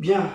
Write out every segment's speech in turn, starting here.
Bien.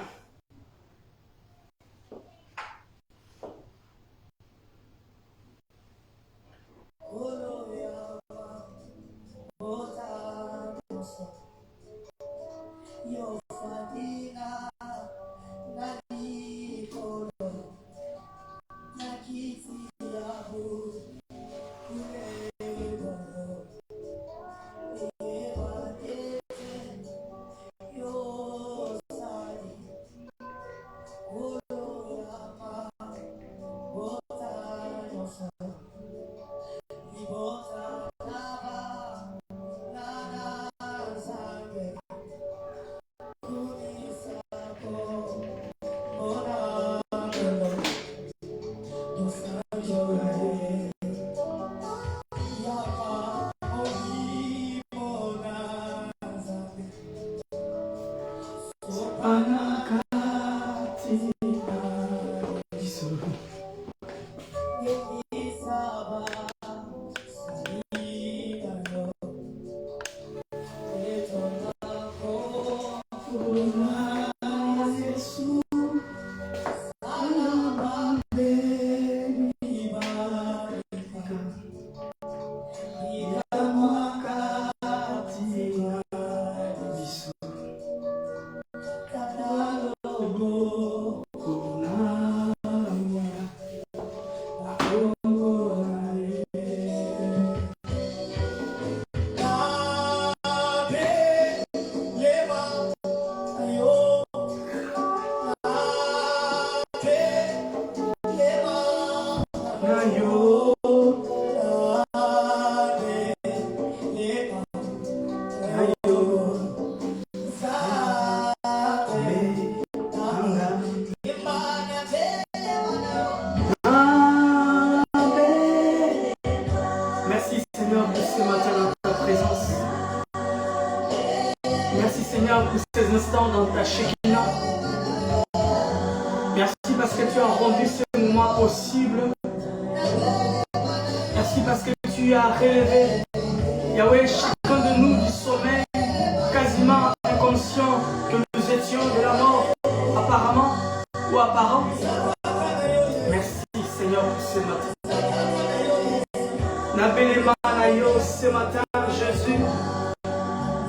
Ce matin, Jésus,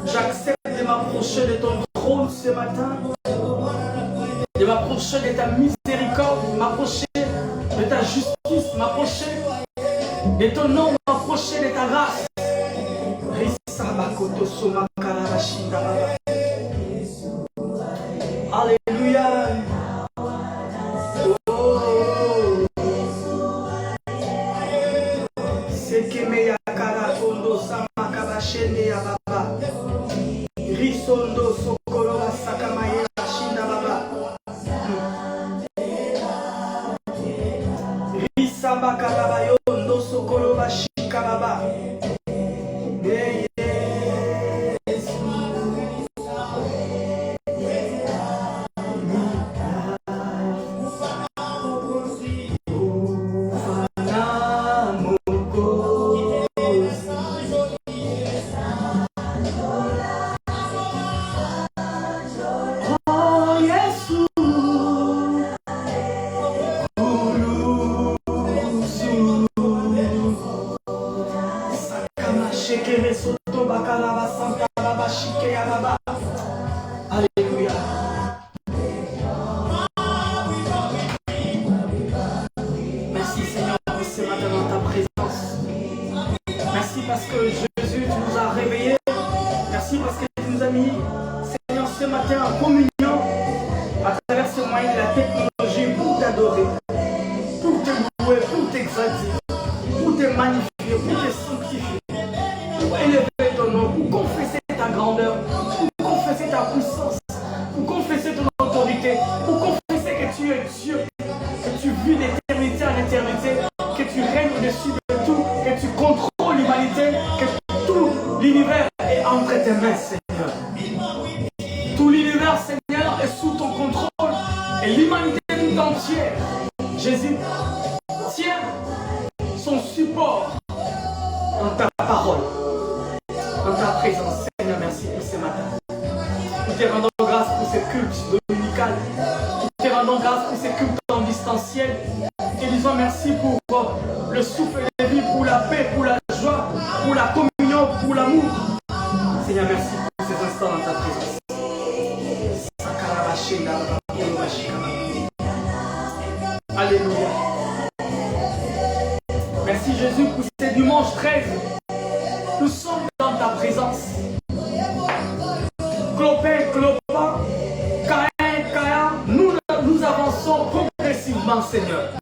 j'accepte de m'approcher de ton trône ce matin, de m'approcher de ta miséricorde, de m'approcher de ta justice, m'approcher de ton nom, m'approcher de ta grâce. Alléluia. Risondo sokolo sakamaye shinda baba. Risamba kalabayo ndo sokolo bashika baba. Alléluia. Merci Seigneur pour ce matin dans ta présence. Merci parce que Jésus, tu nous as réveillés. Merci parce que tu nous as mis, Seigneur, ce matin en communion à travers ce moyen de la technologie pour t'adorer, pour te louer, pour t'exalter, pour te magnifier, pour te sanctifier, pour élever ton nom, pour confesser ta grandeur, pour confesser ta puissance, pour confesser ton autorité, pour confesser que tu es Dieu, que tu vis d'éternité en éternité, que tu règnes au-dessus de tout, que tu contrôles l'humanité, que tout l'univers est entre tes mains, Seigneur. Tout l'univers, Seigneur, est sous ton contrôle et l'humanité tout entière. Jésus tient son support en ta parole, en ta présence. Seigneur, merci pour ce matin. Nous te rendons grâce pour ce culte dominical. l'essentiel. Et disons merci pour le souffle de vie, pour la paix, pour la joie, pour la communion, pour l'amour. Seigneur, merci pour ces instants dans ta présence. Alléluia. Merci Jésus pour ces dimanches 13. Nous sommes dans ta présence. Clopin, Clopa, Caïn, Caïn, nous avançons progressivement, Seigneur.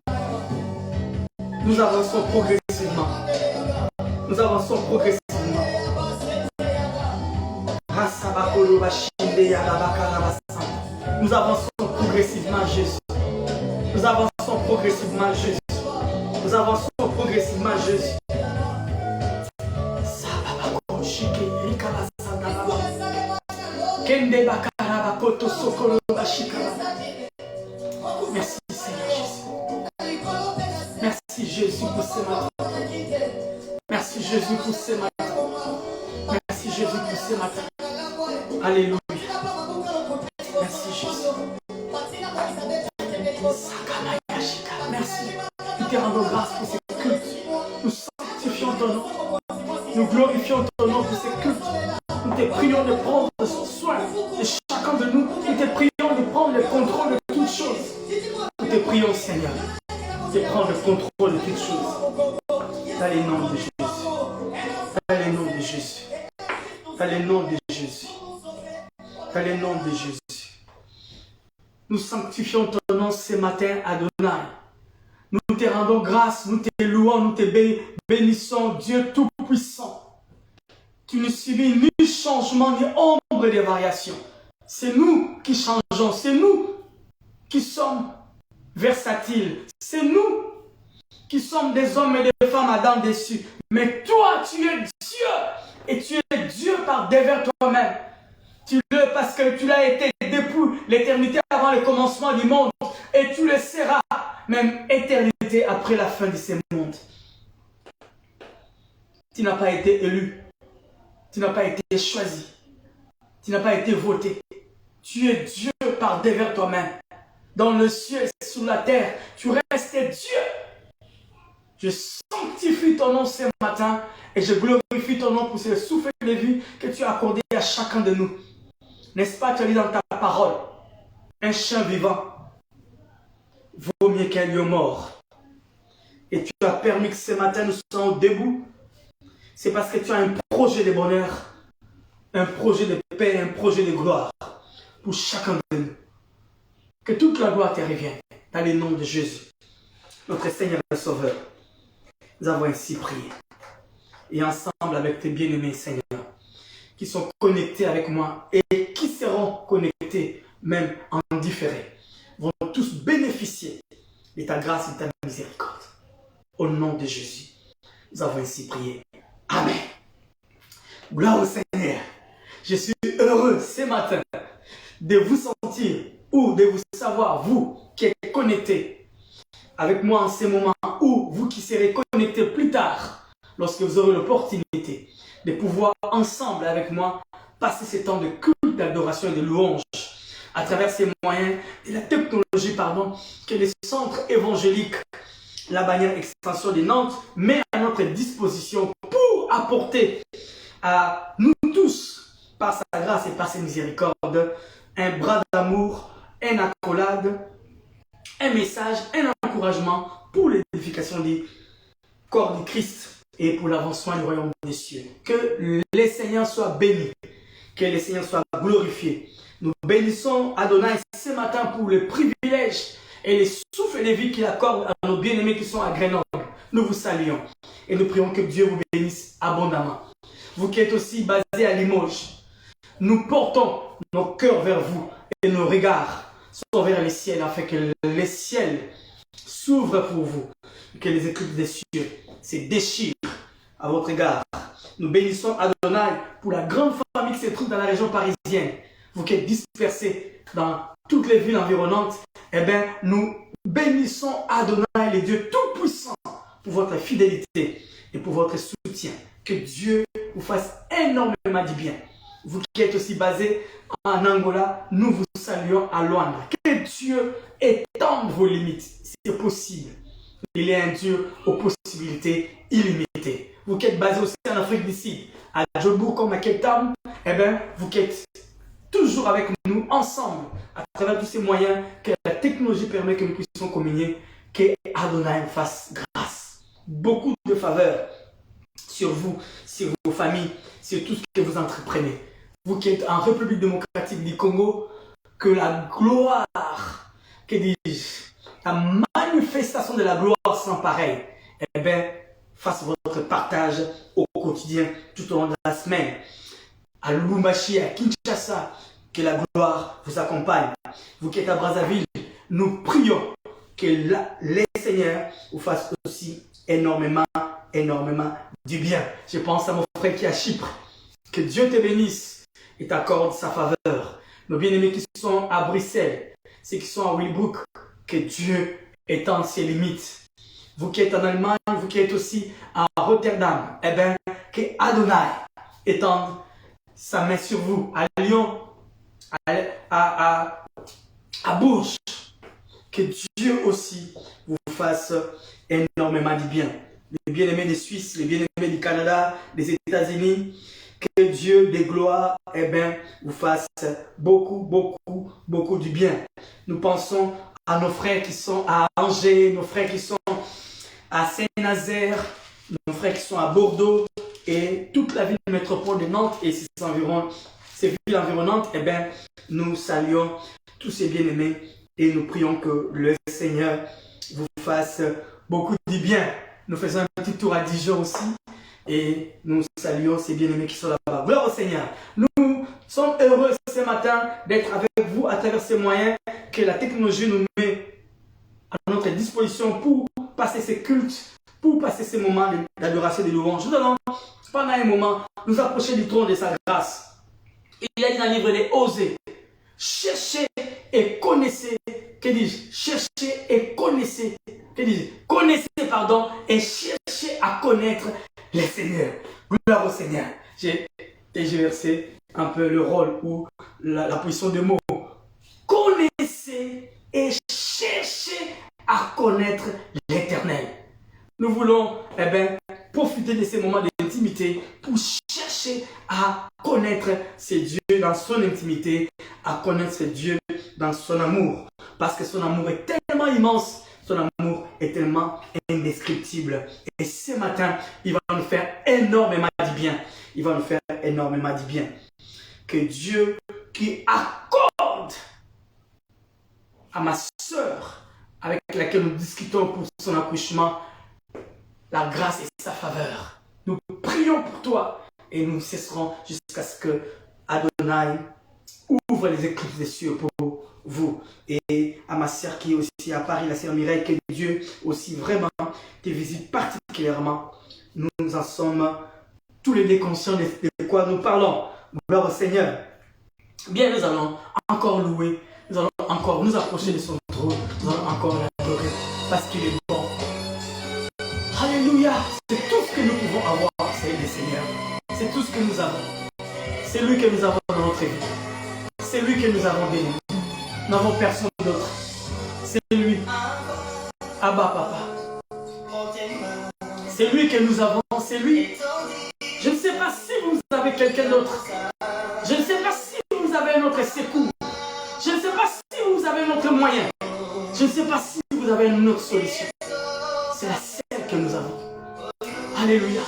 Nous avançons progressivement. Nous avançons progressivement. Nous avançons progressivement, Jésus. Nous avançons progressivement, Jésus. Nous avançons progressivement, Jésus. Merci Seigneur Jésus. Merci Jésus pour ce matin. Merci Jésus pour ce matin. Merci Jésus pour ce matin. Alléluia. Merci Jésus. Merci. Nous te rendons grâce pour ces cultes. Nous sanctifions ton nom. Nous glorifions ton nom pour ces cultes. Nous te prions de prendre soin de chacun de nous. Nous te prions de prendre le contrôle de toutes choses. Nous te prions, Seigneur, de prendre le contrôle de toutes choses. Dans les noms de Jésus. Dans les noms de Jésus. Dans les noms de Jésus. Dans les noms de Jésus. Nous sanctifions ton nom ce matin, Adonai. Nous te rendons grâce, nous te louons, nous te bénissons, Dieu Tout-Puissant. Tu ne subis ni changement, ni ombre de variation. C'est nous qui changeons, c'est nous qui sommes versatiles. C'est nous qui sommes des hommes et des femmes à dents dessus. Mais toi, tu es Dieu. Et tu es Dieu par devers toi-même. Tu le parce que tu l'as été depuis l'éternité avant le commencement du monde. Et tu le seras même éternité après la fin de ce monde. Tu n'as pas été élu. Tu n'as pas été choisi. Tu n'as pas été voté. Tu es Dieu par devers toi-même. Dans le ciel et sur la terre, tu restes Dieu. Je sanctifie ton nom ce matin et je glorifie ton nom pour ce souffle de vie que tu as accordé à chacun de nous. N'est-ce pas, tu as dit dans ta parole, un chien vivant vaut mieux qu'un lion mort. Et tu as permis que ce matin nous soyons debout. C'est parce que tu as un projet de bonheur, un projet de paix, un projet de gloire pour chacun de nous. Que toute la gloire te revienne dans le nom de Jésus, notre Seigneur et Sauveur. Nous avons ainsi prié. Et ensemble avec tes bien-aimés, Seigneur, qui sont connectés avec moi et qui seront connectés même en différé, vont tous bénéficier de ta grâce et de ta miséricorde. Au nom de Jésus, nous avons ainsi prié. Amen. Gloire au Seigneur. Je suis heureux ce matin de vous sentir ou de vous savoir, vous qui êtes connectés avec moi en ce moment, ou vous qui serez connectés plus tard, lorsque vous aurez l'opportunité de pouvoir ensemble avec moi passer ce temps de culte, d'adoration et de louange à travers ces moyens et la technologie, que le centre évangélique, la bannière extension de Nantes, met à notre disposition pour apporter à nous tous, par sa grâce et par sa miséricorde, un bras d'amour, une accolade, un message, un encouragement pour l'édification du corps du Christ et pour l'avancement du royaume des cieux. Que le Seigneur soit béni, que le Seigneur soit glorifié. Nous bénissons Adonai ce matin pour le privilège et les souffles de vie qu'il accorde à nos bien-aimés qui sont à Grenoble. Nous vous saluons et nous prions que Dieu vous bénisse abondamment. Vous qui êtes aussi basés à Limoges, nous portons nos cœurs vers vous et nos regards sont vers les ciels afin que les ciels s'ouvrent pour vous, que les éclipses des cieux se déchirent à votre égard. Nous bénissons Adonai pour la grande famille qui se trouve dans la région parisienne. Vous qui êtes dispersés dans toutes les villes environnantes, nous bénissons Adonai, le Dieu Tout-Puissant, pour votre fidélité et pour votre soutien. Que Dieu vous fasse énormément du bien. Vous qui êtes aussi basés en Angola, nous vous saluons à Luanda. Que Dieu étende vos limites. c'est possible. Il est un Dieu aux possibilités illimitées. Vous qui êtes basé aussi en Afrique du Sud, à Djobourg comme à Cape Town, eh bien, vous qui êtes toujours avec nous, ensemble, à travers tous ces moyens que la technologie permet que nous puissions communier, que Adonai fasse grâce. Beaucoup de faveurs sur vous, sur vos familles, sur tout ce que vous entreprenez. Vous qui êtes en République démocratique du Congo, que la gloire, que dis-je, la manifestation de la gloire sans pareil, eh bien, fasse votre partage au quotidien, tout au long de la semaine. À Lubumbashi, à Kinshasa, que la gloire vous accompagne. Vous qui êtes à Brazzaville, nous prions que les Seigneurs vous fassent aussi énormément du bien. Je pense à mon frère qui est à Chypre. Que Dieu te bénisse et t'accorde sa faveur. Nos bien-aimés qui sont à Bruxelles, ceux qui sont à Willebroek, que Dieu étende ses limites. Vous qui êtes en Allemagne, vous qui êtes aussi à Rotterdam, eh bien, que Adonai étende sa main sur vous. À Lyon, à Bourges, que Dieu aussi vous fasse énormément du bien. Les bien-aimés des Suisses, les bien-aimés du Canada, des États-Unis, que Dieu des gloires, eh bien, vous fasse beaucoup du bien. Nous pensons à nos frères qui sont à Angers, nos frères qui sont à Saint-Nazaire, nos frères qui sont à Bordeaux et toute la ville métropole de Nantes et ses villes environnantes. Eh bien, nous saluons tous ces bien-aimés et nous prions que le Seigneur vous fasse beaucoup du bien. Nous faisons un petit tour à Dijon aussi et nous saluons ces bien-aimés qui sont là-bas. Gloire au Seigneur. Nous sommes heureux ce matin d'être avec vous à travers ces moyens que la technologie nous met à notre disposition pour passer ces cultes, pour passer ces moments d'adoration et de louange. Nous allons pendant un moment nous approcher du trône de sa grâce. Il a dit dans le livre des Osées, cherchez et connaissez, que dis-je, cherchez et connaissez, que dis-je, connaissez, pardon, et cherchez à connaître les seigneurs. Gloire au Seigneur. J'ai versé un peu le rôle ou la position de mots. Connaissez et cherchez à connaître l'Éternel. Nous voulons profiter de ces moments d'intimité pour chercher à connaître ce Dieu dans son intimité, à connaître ce Dieu dans son amour. Parce que son amour est tellement immense, son amour est tellement indescriptible. Et ce matin, il va nous faire énormément du bien. Il va nous faire énormément du bien. Que Dieu qui accorde à ma sœur, avec laquelle nous discutons pour son accouchement, la grâce et sa faveur. Nous prions pour toi et nous cesserons jusqu'à ce que Adonai ouvre les éclipses des cieux pour vous. Et à ma sœur qui est aussi à Paris, la sœur Mireille, que Dieu aussi vraiment te visite particulièrement. Nous en sommes tous les deux conscients de quoi nous parlons. Gloire au Seigneur. Bien, nous allons encore louer, nous allons encore nous approcher de son trône, nous allons encore l'adorer parce qu'il est bon. Alléluia, c'est tout ce que nous pouvons avoir, c'est le Seigneur. C'est tout ce que nous avons. C'est lui que nous avons dans notre vie. C'est lui que nous avons béni. Nous n'avons personne d'autre. C'est lui. Abba Papa. C'est lui que nous avons, c'est lui. Je ne sais pas si vous avez quelqu'un d'autre. Je ne sais pas si vous avez un autre secours. Je ne sais pas si vous avez un autre moyen. Je ne sais pas si vous avez une autre solution. C'est la seule que nous avons. Alléluia.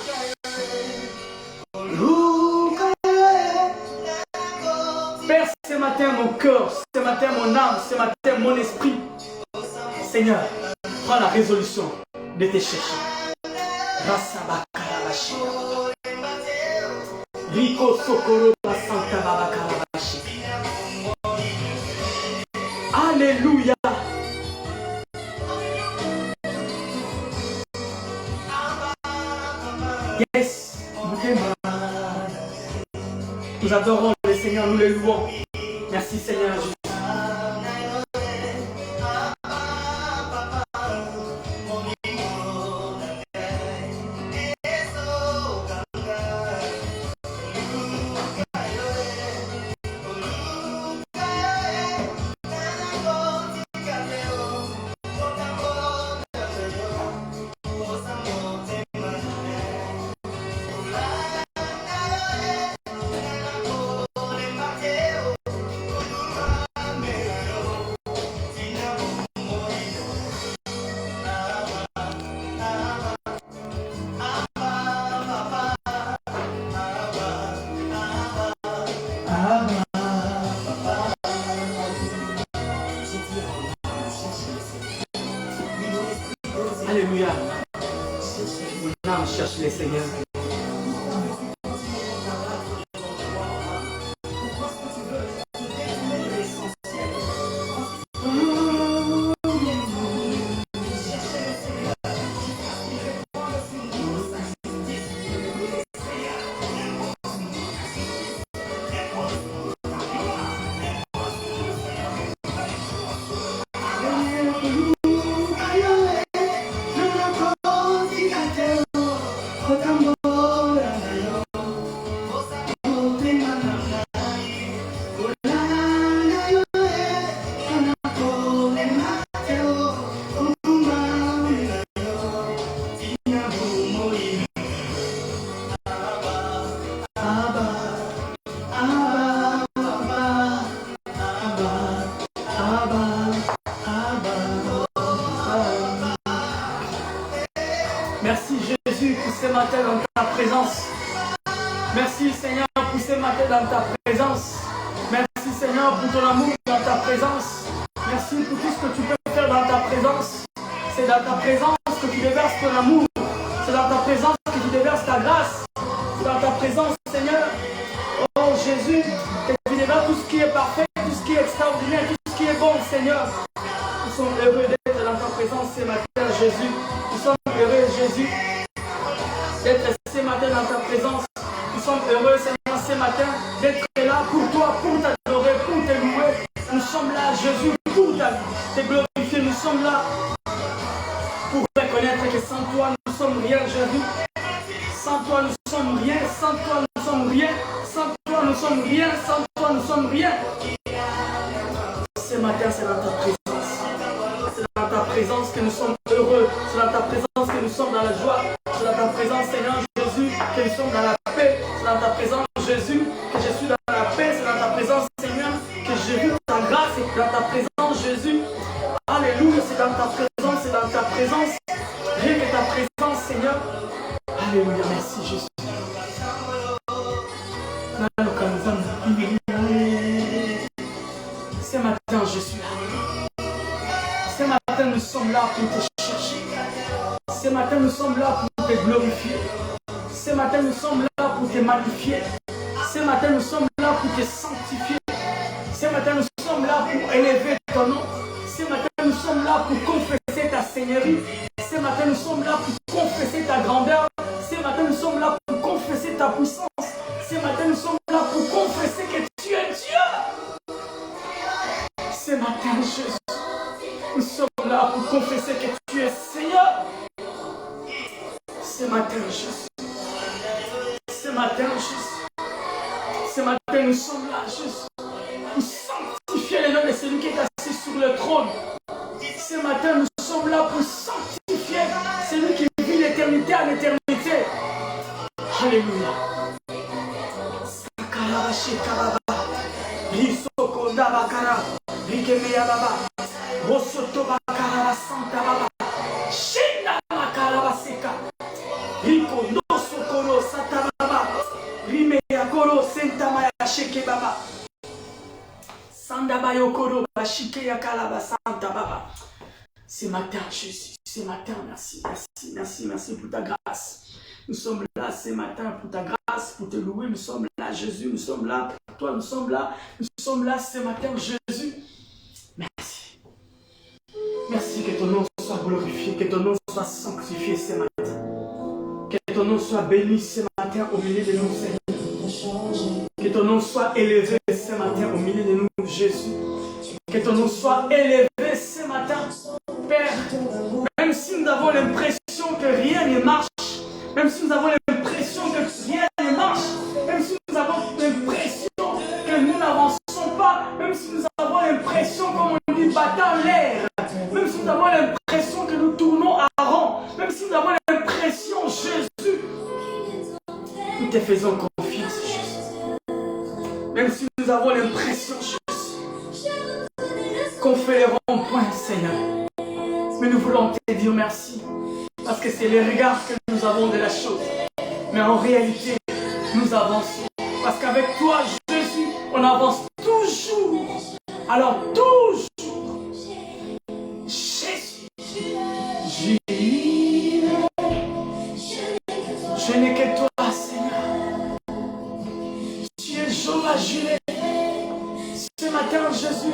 Père, ce matin mon cœur, ce matin mon âme, ce matin mon esprit. Seigneur, prends la résolution de te chercher. Rico Sokoro Santa Babakarabashi. Alléluia. Yes. Nous adorons le Seigneur, nous le louons. Merci Seigneur Jésus. Seigneur. Merci Jésus pour ce matin dans ta présence. Merci Seigneur pour ce matin dans ta présence. Merci Seigneur pour ton amour dans ta présence. Merci pour tout ce que tu peux faire dans ta présence. C'est dans ta présence que tu déverses ton amour. C'est dans ta présence que tu déverses ta grâce. C'est dans ta présence Seigneur. Oh Jésus, que tu déverses tout ce qui est parfait, tout ce qui est extraordinaire, tout ce qui est bon Seigneur. Nous sommes heureux d'être dans ta présence ce matin Jésus. Nous sommes heureux Jésus d'être ce matin dans ta présence. Nous sommes heureux Seigneur ce matin d'être là pour toi, pour t'adorer, pour te louer. Nous sommes là Jésus pour te glorifier. Nous sommes là pour reconnaître que sans toi nous sommes rien Jésus. Sans toi nous sommes rien, sans toi nous sommes rien, sans toi nous sommes rien, sans toi nous sommes rien. Ce matin c'est dans ta présence. C'est dans ta présence que nous sommes heureux. C'est dans ta présence que nous sommes dans la joie. C'est dans ta présence, Seigneur Jésus, que nous sommes dans la paix. C'est dans ta présence, Jésus, que je suis dans la paix. C'est dans ta présence, Seigneur, que j'ai vu ta grâce. C'est dans ta présence, Jésus. Alléluia, c'est dans ta présence, c'est dans ta présence. Rien que ta présence, Seigneur. Alléluia, merci Jésus. Ce matin, je suis là. Ce matin, nous sommes là pour te chercher. Ce matin, nous sommes là pour te glorifier. Ce matin, nous sommes là pour te magnifier. Ce matin, nous sommes là pour te sanctifier. Ce matin, nous sommes là pour élever ton nom. Ce matin, nous sommes là pour confesser ta seigneurie. Ce matin, nous sommes là pour confesser ta grandeur. Ce matin, nous sommes là pour confesser ta puissance. Ce matin, nous sommes là pour confesser que tu es Dieu. Ce matin, Jésus, nous sommes là pour confesser que tu es Seigneur. Ce matin, Jésus. Ce matin, Jésus. Ce matin, nous sommes là, Jésus, pour sanctifier le nom de celui qui est assis sur le trône. Ce matin, nous sommes là pour sanctifier celui qui vit l'éternité à l'éternité. Alléluia. Sakaraba shekaraba. Risoko dabakara. Rikemeya baba. Rosoto bakaraba santa baba. Shina bakaraba seka. Riko no sokoro sata baba. Rimeya koro senta maya sheke baba. Sanda bayokoro bashike yakalaba santa baba. Ce matin, Jésus, ce matin, merci, merci, merci, merci pour ta grâce. Nous sommes là ce matin pour ta grâce, pour te louer. Nous sommes là, Jésus, nous sommes là pour toi, nous sommes là ce matin, Jésus. Merci. Merci que ton nom soit glorifié, que ton nom soit sanctifié ce matin. Que ton nom soit béni ce matin au milieu de nous, Seigneur. Que ton nom soit élevé ce matin au milieu de nous, Jésus. Que ton nom soit élevé ce matin, Père. Même si nous avons l'impression que rien ne marche, même si nous avons l'impression que rien ne marche, même si nous avons l'impression que nous n'avançons pas, même si nous avons l'impression, comme on dit, battant l'air, même si nous avons l'impression que nous tournons à rond, même si nous avons l'impression, Jésus, nous te faisons confiance, Jésus. Même si nous avons l'impression, Jésus, qu'on fait les ronds-points, Seigneur. Mais nous voulons te dire merci. Parce que c'est les regards que nous avons de la chose. Mais en réalité, nous avançons. Parce qu'avec toi, Jésus, on avance toujours. Alors toujours, Jésus, Jésus, matin, Jésus,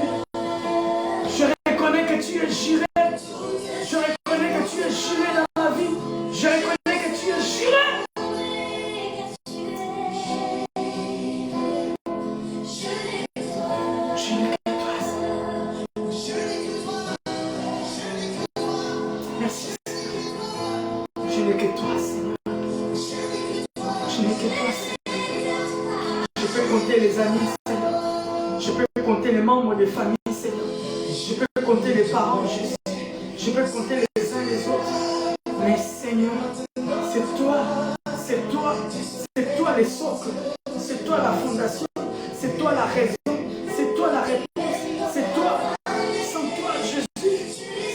je reconnais que tu es juré. Je reconnais que tu es juré dans ma vie. Je reconnais que tu es juré. Je n'ai que toi, Seigneur. Merci, Seigneur. Je n'ai que toi, Seigneur. Je n'ai que toi, Seigneur. Je peux compter les amis, Seigneur. Je peux compter les membres de famille, Seigneur. Je peux compter les parents, Jésus. Je peux compter les uns les autres. Mais Seigneur, c'est toi le socle. C'est toi la fondation. C'est toi la raison. C'est toi la réponse. C'est toi. Sans toi, Jésus.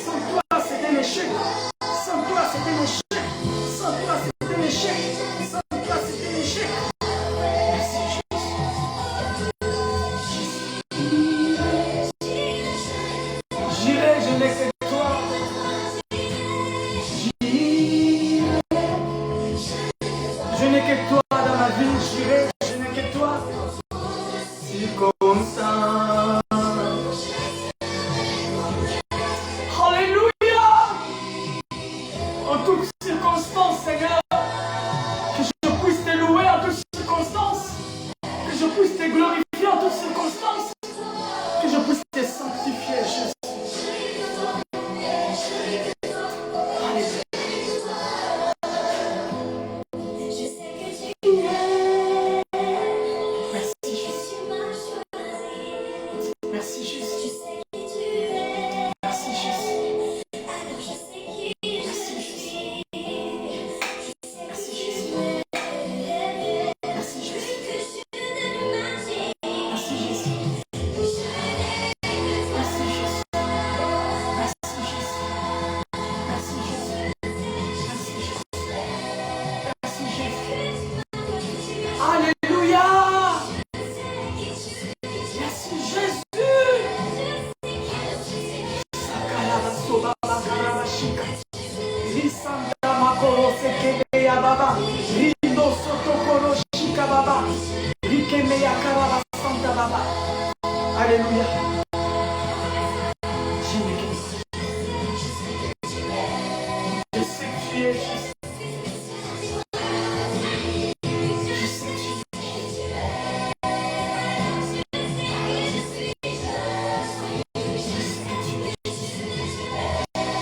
Sans toi, c'est un échec. Sans toi, c'est un échec. Sans toi, c'est un échec. Sans toi, c'est un échec. Merci, Jésus. J'irai, je n'ai que toi. Je n'ai que toi dans ma vie. J'irai, je n'ai que toi. C'est comme ça. Alléluia. En toutes circonstances, Seigneur, que je puisse te louer en toutes circonstances, que je puisse te glorifier en toutes circonstances, que je puisse te sanctifier, Jésus. Merci Jésus. Merci Jésus. Merci Jésus. Merci Jésus. Merci Jésus. Merci Jésus. Merci Jésus. Merci Jésus. Merci Jésus. Merci Jésus. Alléluia. Merci Jésus. Alléluia. Je sais que tu es juste.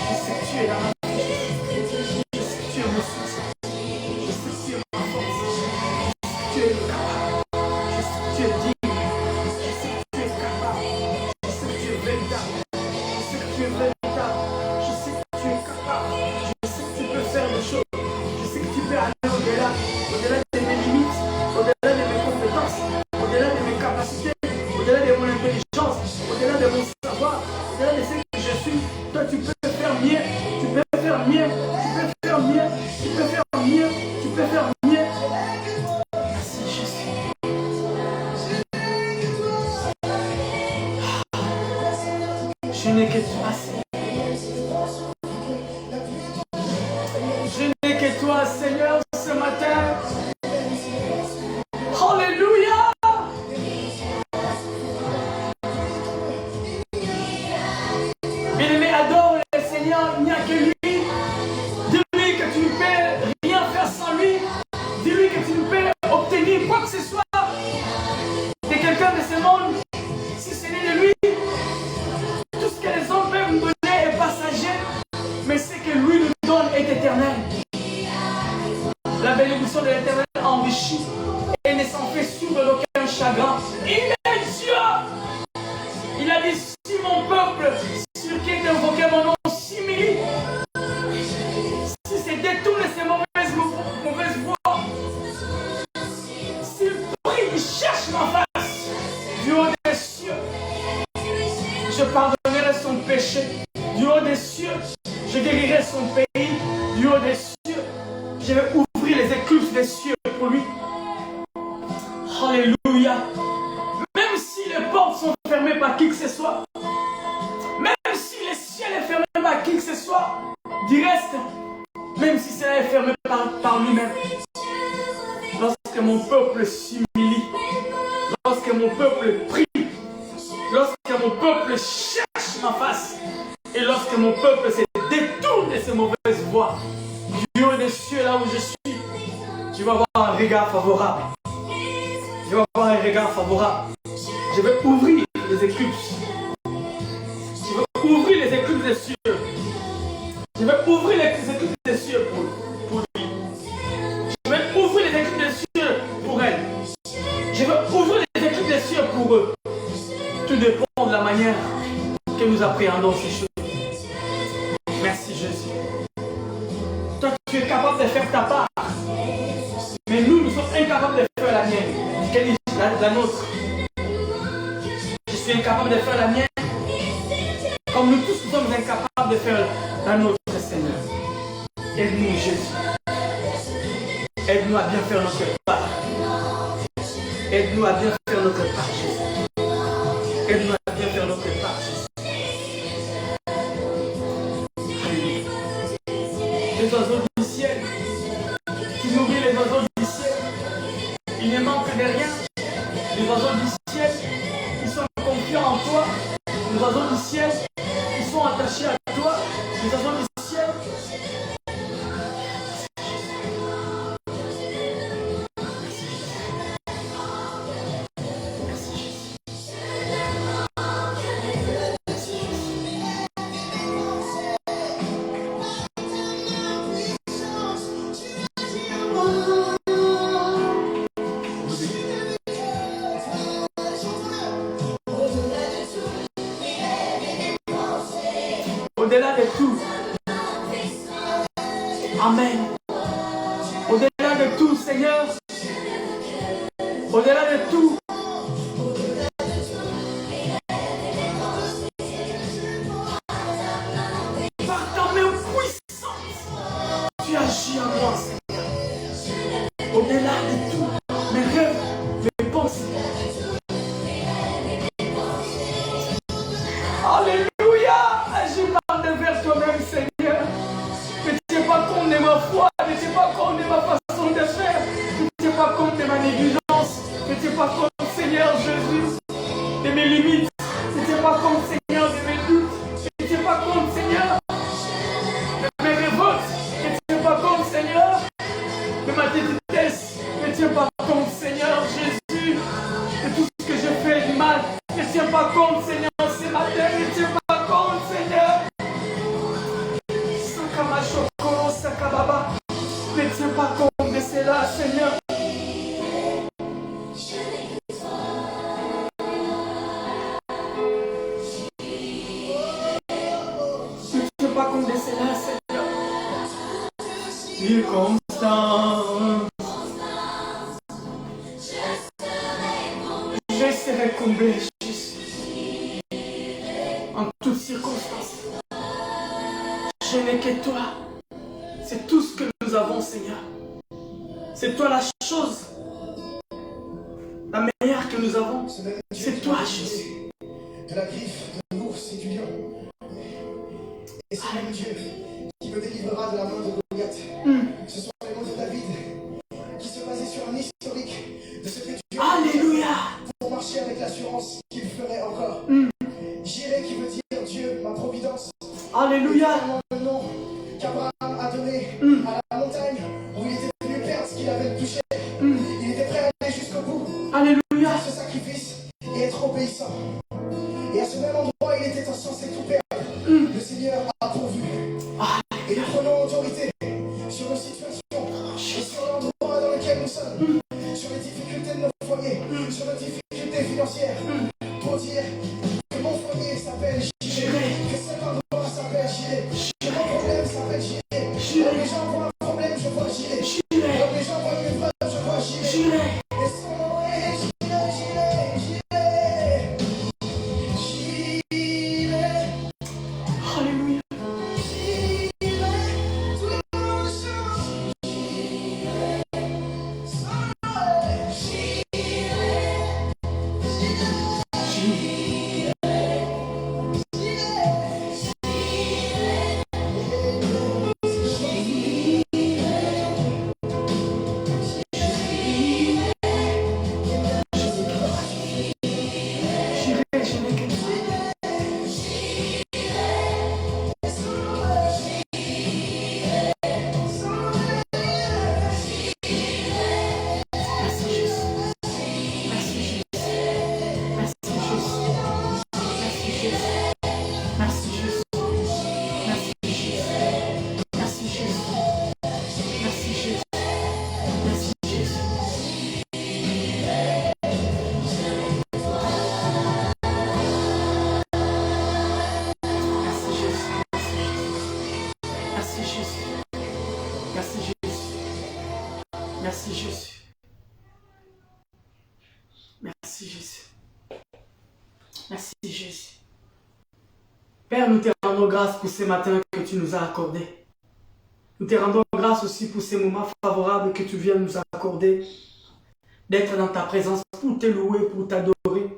Je sais que tu es Je n'ai que toi, Seigneur. Je n'ai que toi, Seigneur, ce matin. Alléluia. Bien-aimé, adore le Seigneur, il n'y a que lui. Dis-lui que tu ne peux rien faire sans lui. Dis-lui que tu ne peux obtenir quoi que ce soit de quelqu'un de ce monde si ce n'est de lui. Tout ce que les hommes peuvent nous donner est passager, mais ce que lui nous donne est éternel. La bénédiction de l'éternel enrichit et ne s'en fait suivre d'aucun chagrin. Il est Dieu. Il a dit, si mon peuple, sur qui est invoqué mon nom, s'humilie, si c'est détourné ces mauvaises voies, s'il prie, il cherche ma face du haut des cieux, je pardonnerai son péché. Du haut des cieux, je guérirai son pays. Du haut des cieux, je vais ouvrir les écluses des cieux pour lui. Alléluia. Même si les portes sont fermées par qui que ce soit, même si le ciel est fermé par qui que ce soit, du reste, même si cela est fermé par lui-même, lorsque mon peuple s'humilie, lorsque mon peuple prie, lorsque mon peuple cherche ma face et lorsque mon peuple se détourne de ses mauvaises voies, du haut des cieux, là où je suis, tu vas avoir un regard favorable. Je vais avoir un regard favorable. Je vais ouvrir les éclipses. Je vais ouvrir les éclipses des cieux. Je vais ouvrir les éclipses des cieux pour lui. Je vais ouvrir les éclipses des cieux pour elle. Je vais ouvrir les éclipses des cieux pour eux. Tout dépend de la manière que nous appréhendons ces choses. Merci Jésus. Toi, tu es capable de faire ta part. Mais nous sommes incapables de faire la mienne. Quelle est la nôtre? Je suis incapable de faire la mienne. Comme nous tous sommes incapables de faire la nôtre, Seigneur. Aide-nous, Jésus. Aide-nous à bien faire notre part. Aide-nous à bien faire notre part, Jésus. Aide-nous à bien faire notre part, Jésus. Alléluia. Les oiseaux du ciel, tu nourris les oiseaux du ciel. Il ne manque de rien. Les oiseaux du ciel, ils sont confiants en toi. Les oiseaux du ciel, ils sont attachés à toi. Les oiseaux du ciel. Au-delà de tout. Amen. Au-delà de tout, Seigneur. Au-delà de tout. Par ta main puissante, tu agis en moi, Seigneur. Au-delà de tout, mes rêves, mes pensées. Alléluia. Agis par devers toi-même, Seigneur. Ne tiens pas compte de ma foi, ne tiens pas compte de ma façon de faire, ne tiens pas compte de ma négligence, ne tiens pas compte, Seigneur Jésus, de mes limites, ne tiens pas compte, Seigneur, de mes doutes, ne tiens pas compte, Seigneur, de mes révoltes, ne tiens pas compte, Seigneur, de ma détresse, ne tiens pas compte, Seigneur Jésus, de tout ce que je fais du mal, ne tiens pas compte, Seigneur, ce matin, ne tiens pas compte, Seigneur. Ne tiens pas compte de cela, Seigneur. Ne tiens pas compte de cela, Seigneur. Circonstance. Je serai comblé, Jésus. En toutes circonstances. Je n'ai que toi. C'est tout ce que nous avons, Seigneur. C'est toi la chose, la meilleure que nous avons. C'est toi, Jésus. De la griffe de l'ours et du lion. Et c'est même Dieu qui me délivrera de la main de Goliath. Ce sont les mots de David qui se basaient sur un historique de ce que Dieu Alléluia. pour marcher avec l'assurance qu'il ferait encore. J'irai qui veut dire Dieu, ma providence. Alléluia. Le nom qu'Abraham a donné à la montagne où il était venu perdre ce qu'il avait touché. Il était prêt à aller jusqu'au bout. Alléluia. Ce sacrifice et être obéissant. Et à ce même endroit, il était censé tout perdre. Le Seigneur a pourvu. Et nous prenons autorité sur nos situations, et sur l'endroit dans lequel nous sommes, sur les difficultés de nos foyers, sur nos difficultés financières, pour dire que mon foyer s'appelle Jiré, que cet endroit s'appelle Jiré, que mon problème s'appelle Jiré. Quand les gens voient un problème, je vois Jiré. Quand les gens voient une preuve, je vois Jiré. Et son nom est Jiré, Jiré, Jiré. Jiré. Alléluia. Jésus. Merci Jésus. Merci Jésus. Père, nous te rendons grâce pour ce matin que tu nous as accordé. Nous te rendons grâce aussi pour ces moments favorables que tu viens nous accorder. D'être dans ta présence pour te louer, pour t'adorer.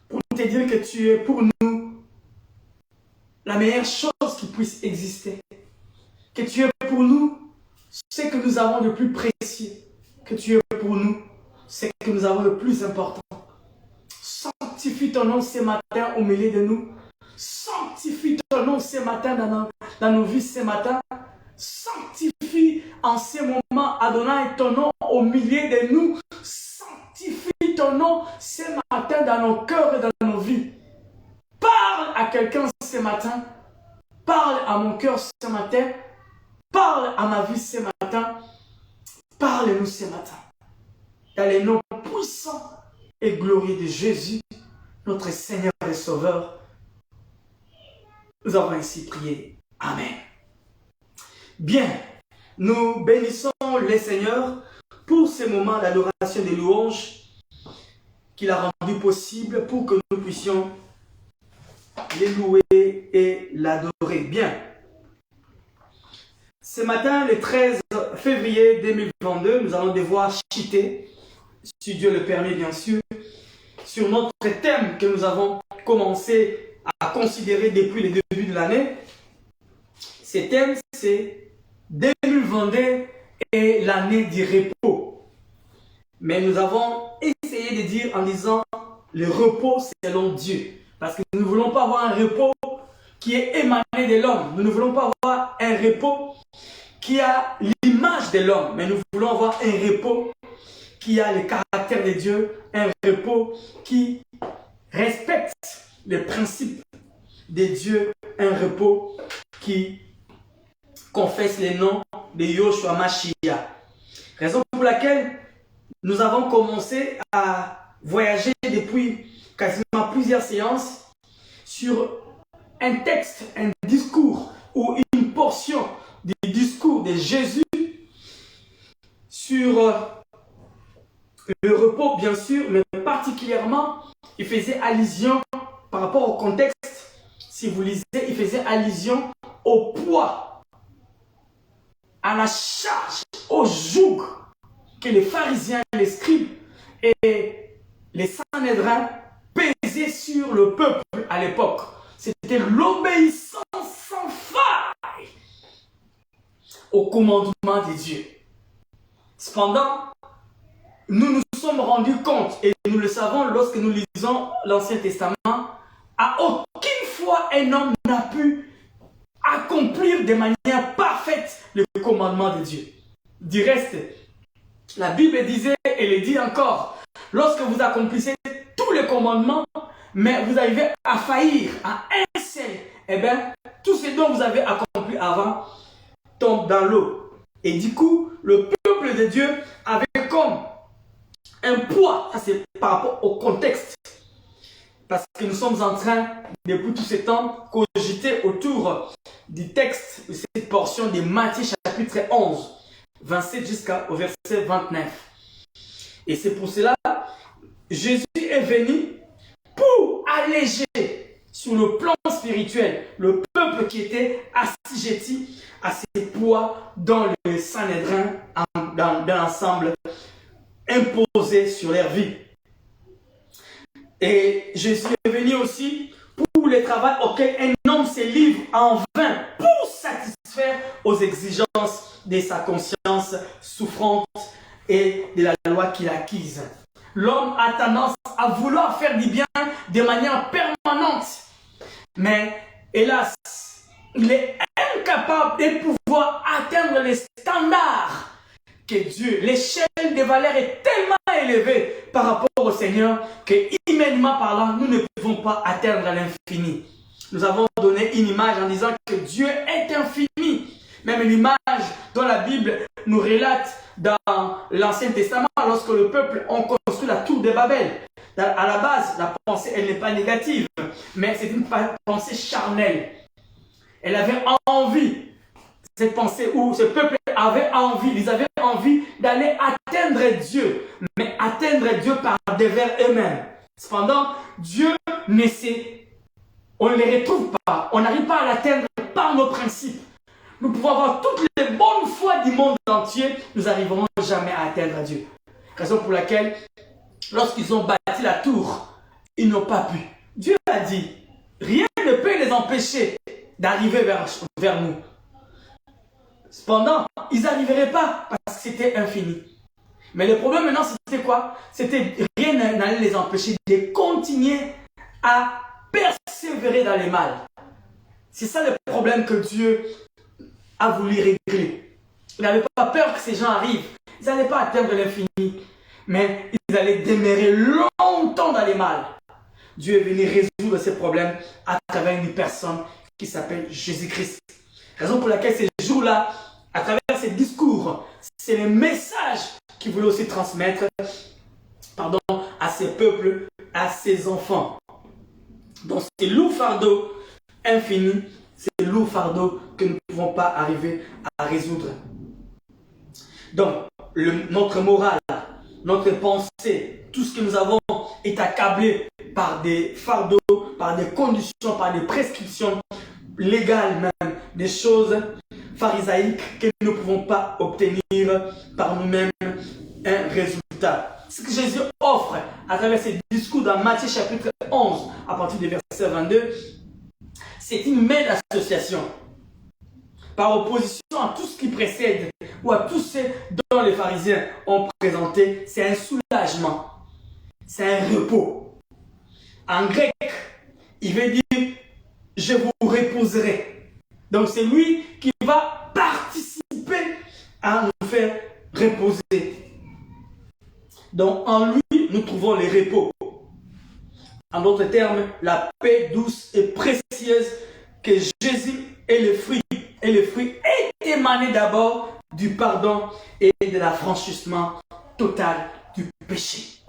Pour te dire que tu es pour nous la meilleure chose qui puisse exister. Que tu es pour nous ce que nous avons de plus précieux. Que tu es pour nous ce que nous avons de plus important. Sanctifie ton nom ce matin au milieu de nous. Sanctifie ton nom ce matin dans nos vies ce matin. Sanctifie en ce moment, Adonai, ton nom au milieu de nous. Sanctifie ton nom ce matin dans nos cœurs et dans nos vies. Parle à quelqu'un ce matin. Parle à mon cœur ce matin. Parle à ma vie ce matin. Parle-nous ce matin. Dans les noms puissants et glorieux de Jésus, notre Seigneur et Sauveur, nous avons ainsi prié. Amen. Bien, nous bénissons le Seigneur pour ce moment d'adoration des louanges qu'il a rendu possible pour que nous puissions les louer et l'adorer. Bien. Ce matin, le 13 février 2022, nous allons devoir chuter, si Dieu le permet bien sûr, sur notre thème que nous avons commencé à considérer depuis le début de l'année. Ce thème, c'est 2022 et l'année du repos. Mais nous avons essayé de dire en disant le repos selon Dieu. Parce que nous ne voulons pas avoir un repos qui est émané de l'homme. Nous ne voulons pas avoir un repos qui a l'image de l'homme. Mais nous voulons avoir un repos qui a le caractère de Dieu. Un repos qui respecte les principes de Dieu. Un repos qui confesse les noms de Yoshua Mashiach. Raison pour laquelle nous avons commencé à voyager depuis quasiment plusieurs séances sur un texte, un discours ou une portion du discours de Jésus sur le repos bien sûr, mais particulièrement il faisait allusion par rapport au contexte, si vous lisez, il faisait allusion au poids, à la charge, au joug que les pharisiens, les scribes et les sanhédrins pesaient sur le peuple à l'époque. C'était l'obéissance sans faille au commandement de Dieu. Cependant, nous nous sommes rendus compte, et nous le savons lorsque nous lisons l'Ancien Testament, à aucune fois un homme n'a pu accomplir de manière parfaite le commandement de Dieu. Du reste, la Bible disait, et le dit encore, lorsque vous accomplissez tous les commandements, mais vous arrivez à faillir à un seul, eh bien, tout ce dont vous avez accompli avant tombe dans l'eau. Et du coup, le peuple de Dieu avait comme un poids, ça c'est par rapport au contexte. Parce que nous sommes en train, depuis tout ce temps, cogiter autour du texte de cette portion de Matthieu chapitre 11, 27 jusqu'au verset 29. Et c'est pour cela, Jésus est venu pour alléger sur le plan spirituel le peuple qui était assujetti à ces poids dans le Sanhédrin, dans l'ensemble imposé sur leur vie. Et Jésus est venu aussi pour le travail auquel un homme se livre en vain pour satisfaire aux exigences de sa conscience souffrante et de la loi qu'il a acquise. L'homme a tendance à vouloir faire du bien de manière permanente. Mais hélas, il est incapable de pouvoir atteindre les standards que Dieu, l'échelle des valeurs est tellement élevée par rapport au Seigneur que humainement parlant, nous ne pouvons pas atteindre l'infini. Nous avons donné une image en disant que Dieu est infini. Même l'image dont la Bible nous relate dans l'Ancien Testament, lorsque le peuple a construit la tour de Babel. À la base, la pensée, elle n'est pas négative, mais c'est une pensée charnelle. Elle avait envie, cette pensée où ce peuple avait envie, ils avaient envie d'aller atteindre Dieu, mais atteindre Dieu par devers eux-mêmes. Cependant, Dieu ne sait, on ne les retrouve pas, on n'arrive pas à l'atteindre par nos principes. Nous pouvons avoir toutes les bonnes foi du monde entier, nous n'arriverons jamais à atteindre Dieu. Raison pour laquelle, lorsqu'ils ont bâti la tour, ils n'ont pas pu. Dieu a dit, rien ne peut les empêcher d'arriver vers nous. Cependant, ils n'arriveraient pas parce que c'était infini. Mais le problème maintenant, c'était quoi? C'était rien n'allait les empêcher de continuer à persévérer dans les mal. C'est ça le problème que Dieu a voulu régler. Il n'avait pas peur que ces gens arrivent. Ils n'allaient pas atteindre l'infini, mais ils allaient demeurer longtemps dans les mal. Dieu est venu résoudre ces problèmes à travers une personne qui s'appelle Jésus-Christ. Raison pour laquelle ces jours-là, à travers ces discours, c'est le message qu'il voulait aussi transmettre à ses peuples, à ses enfants. Donc c'est lourd fardeau infini, c'est lourd fardeau que nous ne pouvons pas arriver à résoudre. Donc notre morale, notre pensée, tout ce que nous avons est accablé par des fardeaux, par des conditions, par des prescriptions légales même, des choses pharisaïques que nous ne pouvons pas obtenir par nous-mêmes un résultat. Ce que Jésus offre à travers ses discours dans Matthieu chapitre 11, à partir du verset 22, c'est une main d'association. Par opposition à tout ce qui précède ou à tout ce dont les pharisiens ont présenté, c'est un soulagement, c'est un repos. En grec, il veut dire « je vous reposerai ». Donc c'est lui qui va participer à nous faire reposer. Donc en lui, nous trouvons le repos. En d'autres termes, la paix douce et précieuse que Jésus est le fruit. Et le fruit est émané d'abord du pardon et de l'affranchissement total du péché.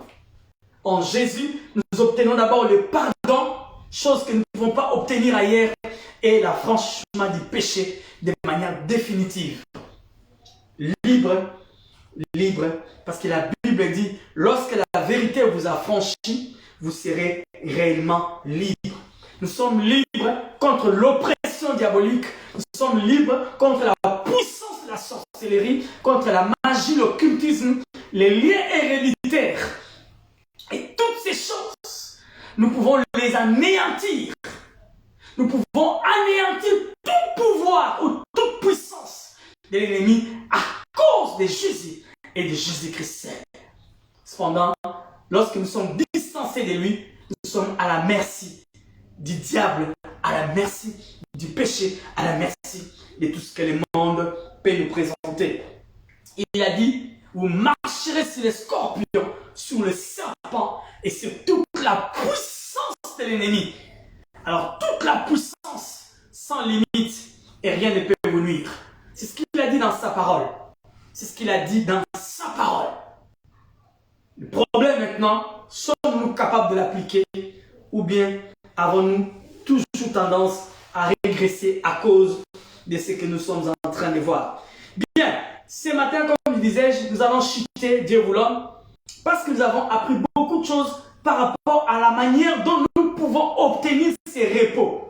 En Jésus, nous obtenons d'abord le pardon, chose que nous ne pouvons pas obtenir ailleurs, et l'affranchissement du péché de manière définitive. Libre, parce que la Bible dit, lorsque la vérité vous affranchit, vous serez réellement libre. Nous sommes libres contre l'oppression diabolique, nous sommes libres contre la puissance de la sorcellerie, contre la magie, l'occultisme, les liens héréditaires. Et toutes ces choses, nous pouvons les anéantir. Nous pouvons anéantir tout pouvoir ou toute puissance de l'ennemi à cause de Jésus et de Jésus-Christ. Cependant, lorsque nous sommes distancés de lui, nous sommes à la merci du diable, à la merci du péché, à la merci de tout ce que le monde peut nous présenter. Il a dit, vous marcherez sur les scorpions, sur le serpent et sur toute la puissance de l'ennemi. Alors toute la puissance sans limite et rien ne peut vous nuire. C'est ce qu'il a dit dans sa parole. C'est ce qu'il a dit dans sa parole. Le problème maintenant, sommes-nous capables de l'appliquer ou bien avons-nous toujours tendance à régresser à cause de ce que nous sommes en train de voir? Bien, ce matin, comme je disais, nous allons chuter, Dieu voulant, parce que nous avons appris beaucoup de choses par rapport à la manière dont nous pouvons obtenir ces repos.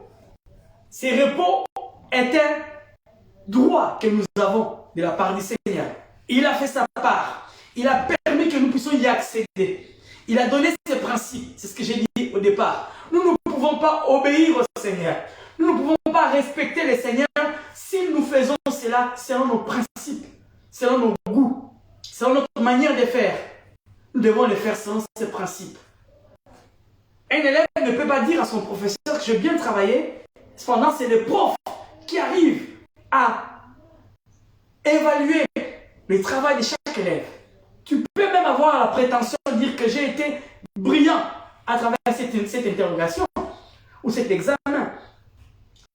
Ces repos est un droit que nous avons de la part du Seigneur. Il a fait sa part. Il a permis que nous puissions y accéder. Il a donné ses principes. C'est ce que j'ai dit au départ. Nous ne pouvons pas obéir au Seigneur. Nous ne pouvons pas respecter le Seigneur si nous faisons cela selon nos principes, selon nos goûts, selon notre manière de faire. Nous devons le faire selon ses principes. Un élève ne peut pas dire à son professeur que j'ai bien travaillé. Cependant, c'est le prof qui arrive à évaluer le travail de chaque élève. Tu peux même avoir la prétention de dire que j'ai été brillant à travers cette interrogation ou cet examen.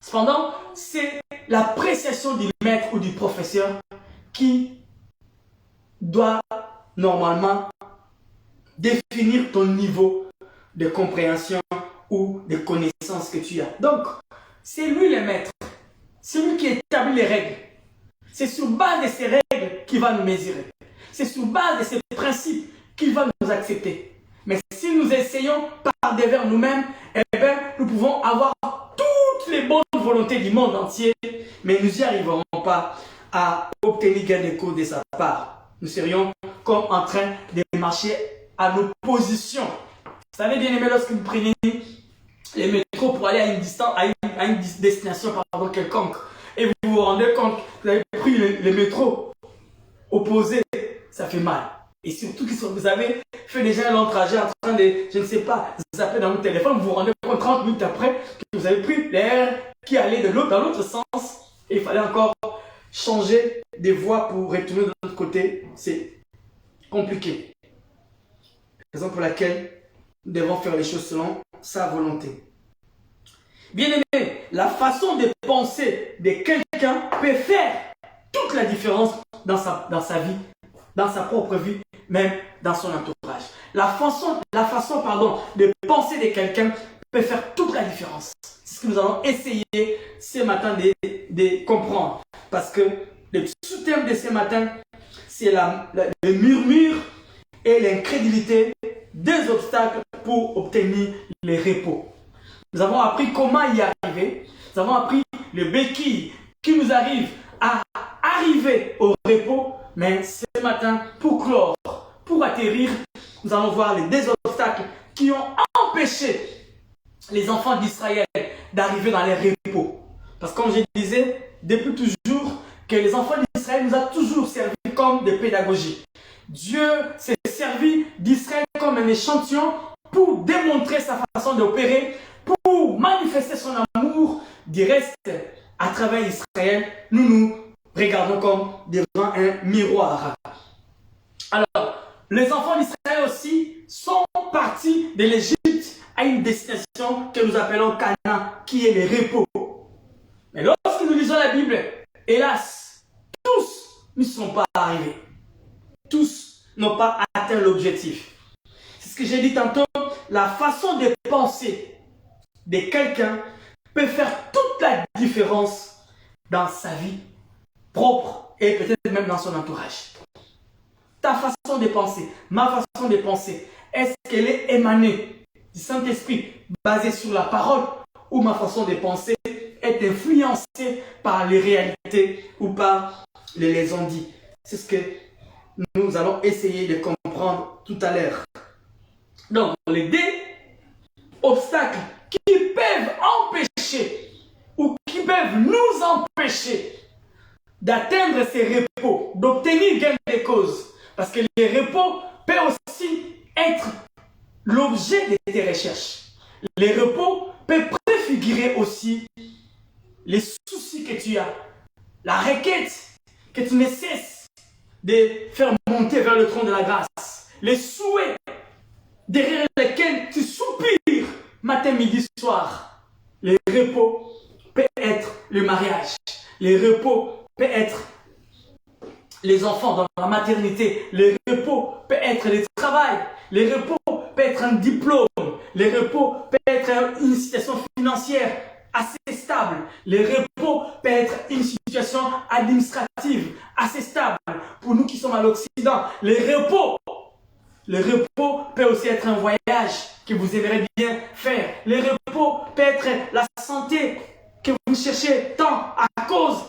Cependant, c'est l'appréciation du maître ou du professeur qui doit normalement définir ton niveau de compréhension ou de connaissance que tu as. Donc, c'est lui le maître. C'est lui qui établit les règles. C'est sur base de ces règles qu'il va nous mesurer. c'est sur base de ces principes qu'il va nous accepter. Mais si nous essayons par devers nous-mêmes, eh bien, nous pouvons avoir toutes les bonnes volontés du monde entier, mais nous n'y arriverons pas à obtenir gain de cause de sa part. Nous serions comme en train de marcher à nos positions. Vous savez, bien aimé, lorsque vous prenez les métros pour aller à une distance, à une destination quelconque, et vous vous rendez compte que vous avez pris le métro opposé, ça fait mal. Et surtout que vous avez fait déjà un long trajet en train de, je ne sais pas, zapper dans votre téléphone, vous vous rendez compte 30 minutes après que vous avez pris l'air qui allait dans l'autre sens, et il fallait encore changer de voie pour retourner de l'autre côté. C'est compliqué. Raison pour laquelle nous devons faire les choses selon sa volonté. Bien aimé, la façon de penser de quelqu'un peut faire toute la différence dans sa vie, dans sa propre vie, même dans son entourage. La façon de penser de quelqu'un peut faire toute la différence. C'est ce que nous allons essayer ce matin de comprendre. Parce que le sous-thème de ce matin, c'est le murmure et l'incrédulité des obstacles pour obtenir le repos. Nous avons appris comment y arriver. Nous avons appris le béquille qui nous arrive à arriver au repos. Mais ce matin, pour clore, pour atterrir, nous allons voir les deux obstacles qui ont empêché les enfants d'Israël d'arriver dans les repos. Parce que comme je disais, depuis toujours, que les enfants d'Israël nous ont toujours servi comme des pédagogies. Dieu s'est servi d'Israël comme un échantillon pour démontrer sa façon d'opérer, pour manifester son amour. Du reste, à travers Israël, nous regardons comme devant un miroir. Alors, les enfants d'Israël aussi sont partis de l'Égypte à une destination que nous appelons Canaan, qui est le repos. Mais lorsque nous lisons la Bible, hélas, tous ne sont pas arrivés. Tous n'ont pas atteint l'objectif. C'est ce que j'ai dit tantôt, la façon de penser de quelqu'un peut faire toute la différence dans sa vie propre et peut-être même dans son entourage. Ta façon de penser, ma façon de penser, est-ce qu'elle est émanée du Saint-Esprit, basée sur la parole, ou ma façon de penser est influencée par les réalités ou par les on-dit? C'est ce que nous allons essayer de comprendre tout à l'heure. Donc, les deux obstacles qui peuvent empêcher ou qui peuvent nous empêcher d'atteindre ces repos, d'obtenir gain de cause. Parce que les repos peuvent aussi être l'objet de tes recherches. Les repos peuvent préfigurer aussi les soucis que tu as, la requête que tu ne cesses de faire monter vers le trône de la grâce, les souhaits derrière lesquels tu soupires matin, midi, soir. Les repos peuvent être le mariage, les repos peuvent être les enfants dans la maternité, les repos peuvent être le travail, les repos peuvent être un diplôme, les repos peuvent être une situation financière assez stable, les repos peuvent être une situation administrative assez stable. Pour nous qui sommes à l'Occident, les repos peuvent aussi être un voyage que vous aimeriez bien faire. Les repos peuvent être la santé que vous cherchez tant à cause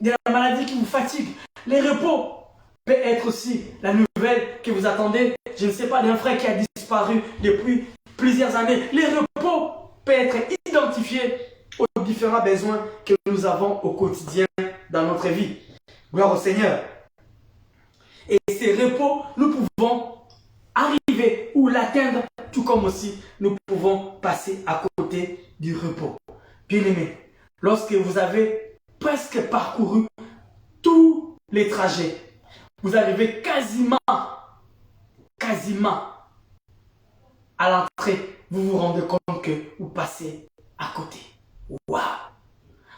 de la maladie qui vous fatigue. Les repos peuvent être aussi la nouvelle que vous attendez, je ne sais pas, d'un frère qui a disparu depuis plusieurs années. Les repos peuvent être identifiés aux différents besoins que nous avons au quotidien dans notre vie. Gloire au Seigneur. Et ces repos, nous pouvons arriver ou l'atteindre, tout comme aussi nous pouvons passer à côté du repos. Bien-aimés, lorsque vous avez presque parcouru tous les trajets, vous arrivez quasiment à l'entrée, vous vous rendez compte que vous passez à côté. Waouh!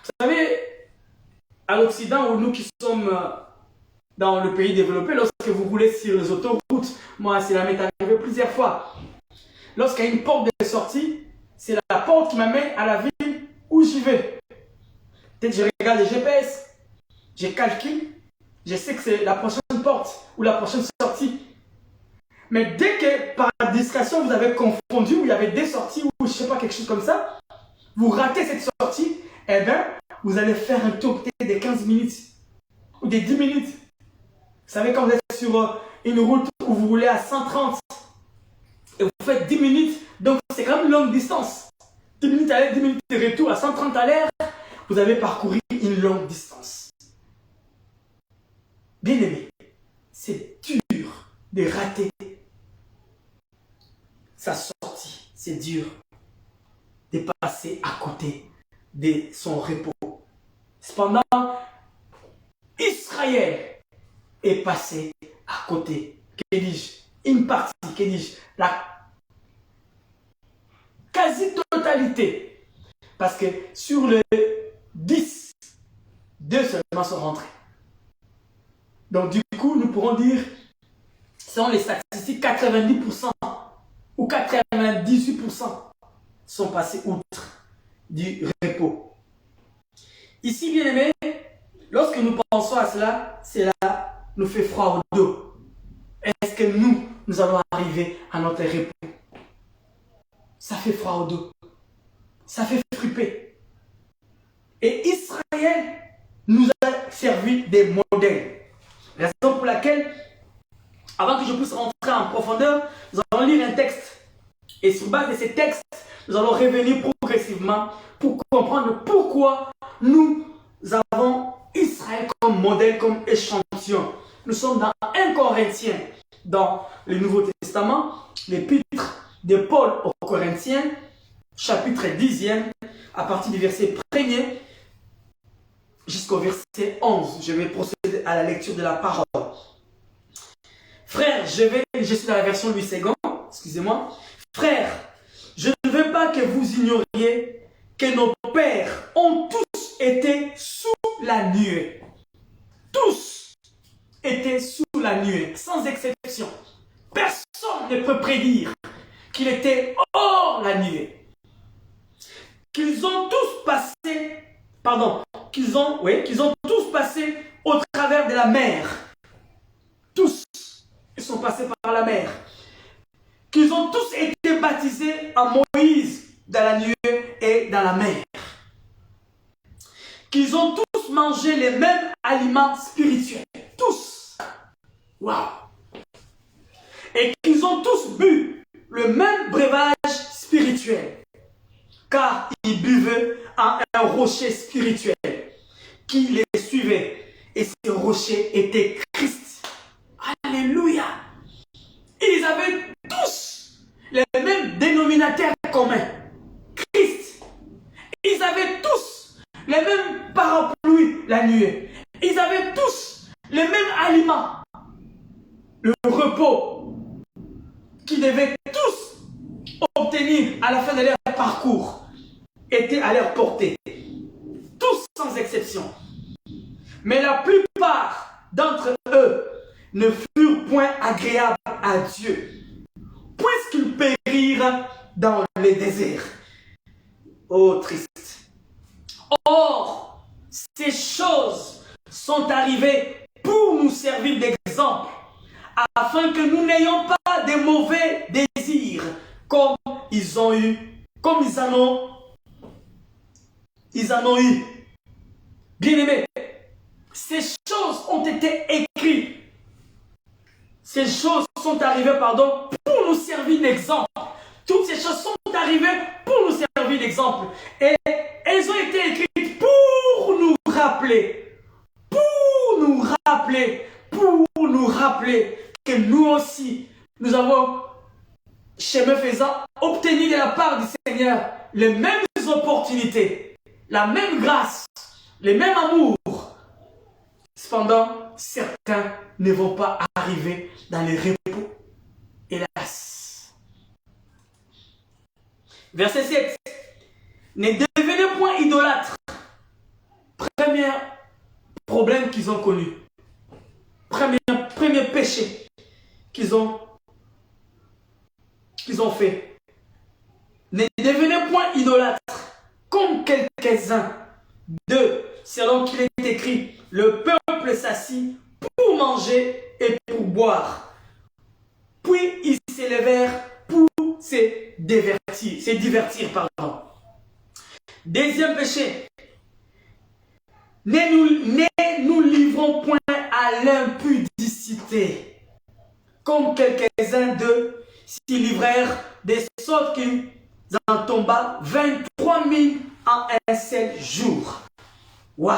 Vous savez, à l'Occident, où nous qui sommes dans le pays développé, lorsque vous roulez sur les autoroutes, moi, cela m'est arrivé plusieurs fois. Lorsqu'il y a une porte de sortie, c'est la porte qui m'amène à la ville où j'y vais. Peut-être que je regarde le GPS, je calcule, je sais que c'est la prochaine prochaine porte ou la prochaine sortie. Mais dès que par discrétion vous avez confondu, ou il y avait des sorties, ou je ne sais pas, quelque chose comme ça, vous ratez cette sortie, eh bien, vous allez faire un tour peut-être de 15 minutes ou de 10 minutes. Vous savez, quand vous êtes sur une route où vous roulez à 130 et vous faites 10 minutes, donc c'est quand même une longue distance. 10 minutes aller, 10 minutes de retour à 130 à l'heure, vous avez parcouru une longue distance. Bien aimé, c'est dur de rater sa sortie. C'est dur de passer à côté de son repos. Cependant, Israël est passé à côté. Que dis-je? Une partie, que dis-je? La quasi-totalité. Parce que sur le 10, 2 seulement sont rentrés. Donc du coup, nous pourrons dire, selon les statistiques, 90% ou 98% sont passés outre du repos. Ici, bien aimé, lorsque nous pensons à cela, cela nous fait froid au dos. Est-ce que nous allons arriver à notre repos? Ça fait froid au dos. Ça fait fripper. Et Israël nous a servi des modèles. Raison pour laquelle, avant que je puisse rentrer en profondeur, nous allons lire un texte. Et sur base de ces textes, nous allons revenir progressivement pour comprendre pourquoi nous avons Israël comme modèle, comme échantillon. Nous sommes dans 1 Corinthiens, dans le Nouveau Testament, l'épître de Paul aux Corinthiens, chapitre 10e, à partir du verset 1er jusqu'au verset 11. Je vais procéder à la lecture de la parole. Frères, je suis dans la version Louis II, excusez-moi. Frères, je ne veux pas que vous ignoriez que nos pères ont tous été sous la nuée. Tous étaient sous la nuée, sans exception. Personne ne peut prédire qu'il était hors la nuée. Qu'ils ont tous passé, qu'ils ont tous passé au travers de la mer. Tous, ils sont passés par la mer. Qu'ils ont tous été baptisés en Moïse dans la nuée et dans la mer. Qu'ils ont tous mangé les mêmes aliments spirituels. Tous. Waouh. Et qu'ils ont tous bu le même breuvage spirituel. Car ils buvaient à un rocher spirituel qui les suivait. Et ce rocher était Christ. Alléluia. Ils avaient tous les mêmes dénominateurs communs. Christ. Ils avaient tous les mêmes parapluies la nuée. Ils avaient tous les mêmes aliments. Le repos qu'ils devaient tous obtenir à la fin de leur parcours était à leur portée. Tous sans exception. Mais la plupart d'entre eux ne furent point agréables à Dieu, puisqu'ils périrent dans le désert. Oh, triste. Or, ces choses sont arrivées pour nous servir d'exemple, afin que nous n'ayons pas de mauvais désirs, comme ils en ont eu. Bien-aimés, ces choses ont été écrites. Ces choses sont arrivées, pour nous servir d'exemple. Toutes ces choses sont arrivées pour nous servir d'exemple. Et elles ont été écrites pour nous rappeler. Que nous aussi, nous avons, chemin faisant, obtenu de la part du Seigneur les mêmes opportunités, la même grâce, le même amour. Cependant, certains ne vont pas arriver dans le repos. Hélas. Verset 7. Ne devenez point idolâtres. Premier problème qu'ils ont connu. Premier péché qu'ils ont fait. Ne devenez point idolâtres comme quelques-uns d'eux, selon qu'il est écrit, le peuple s'assit pour manger et pour boire. Puis ils s'élevèrent pour se divertir. Deuxième péché. Ne nous livrons point à l'impudicité, comme quelques-uns d'eux s'y livrèrent, de sorte qu'ils en tomba 23 000 en un seul jour. Waouh!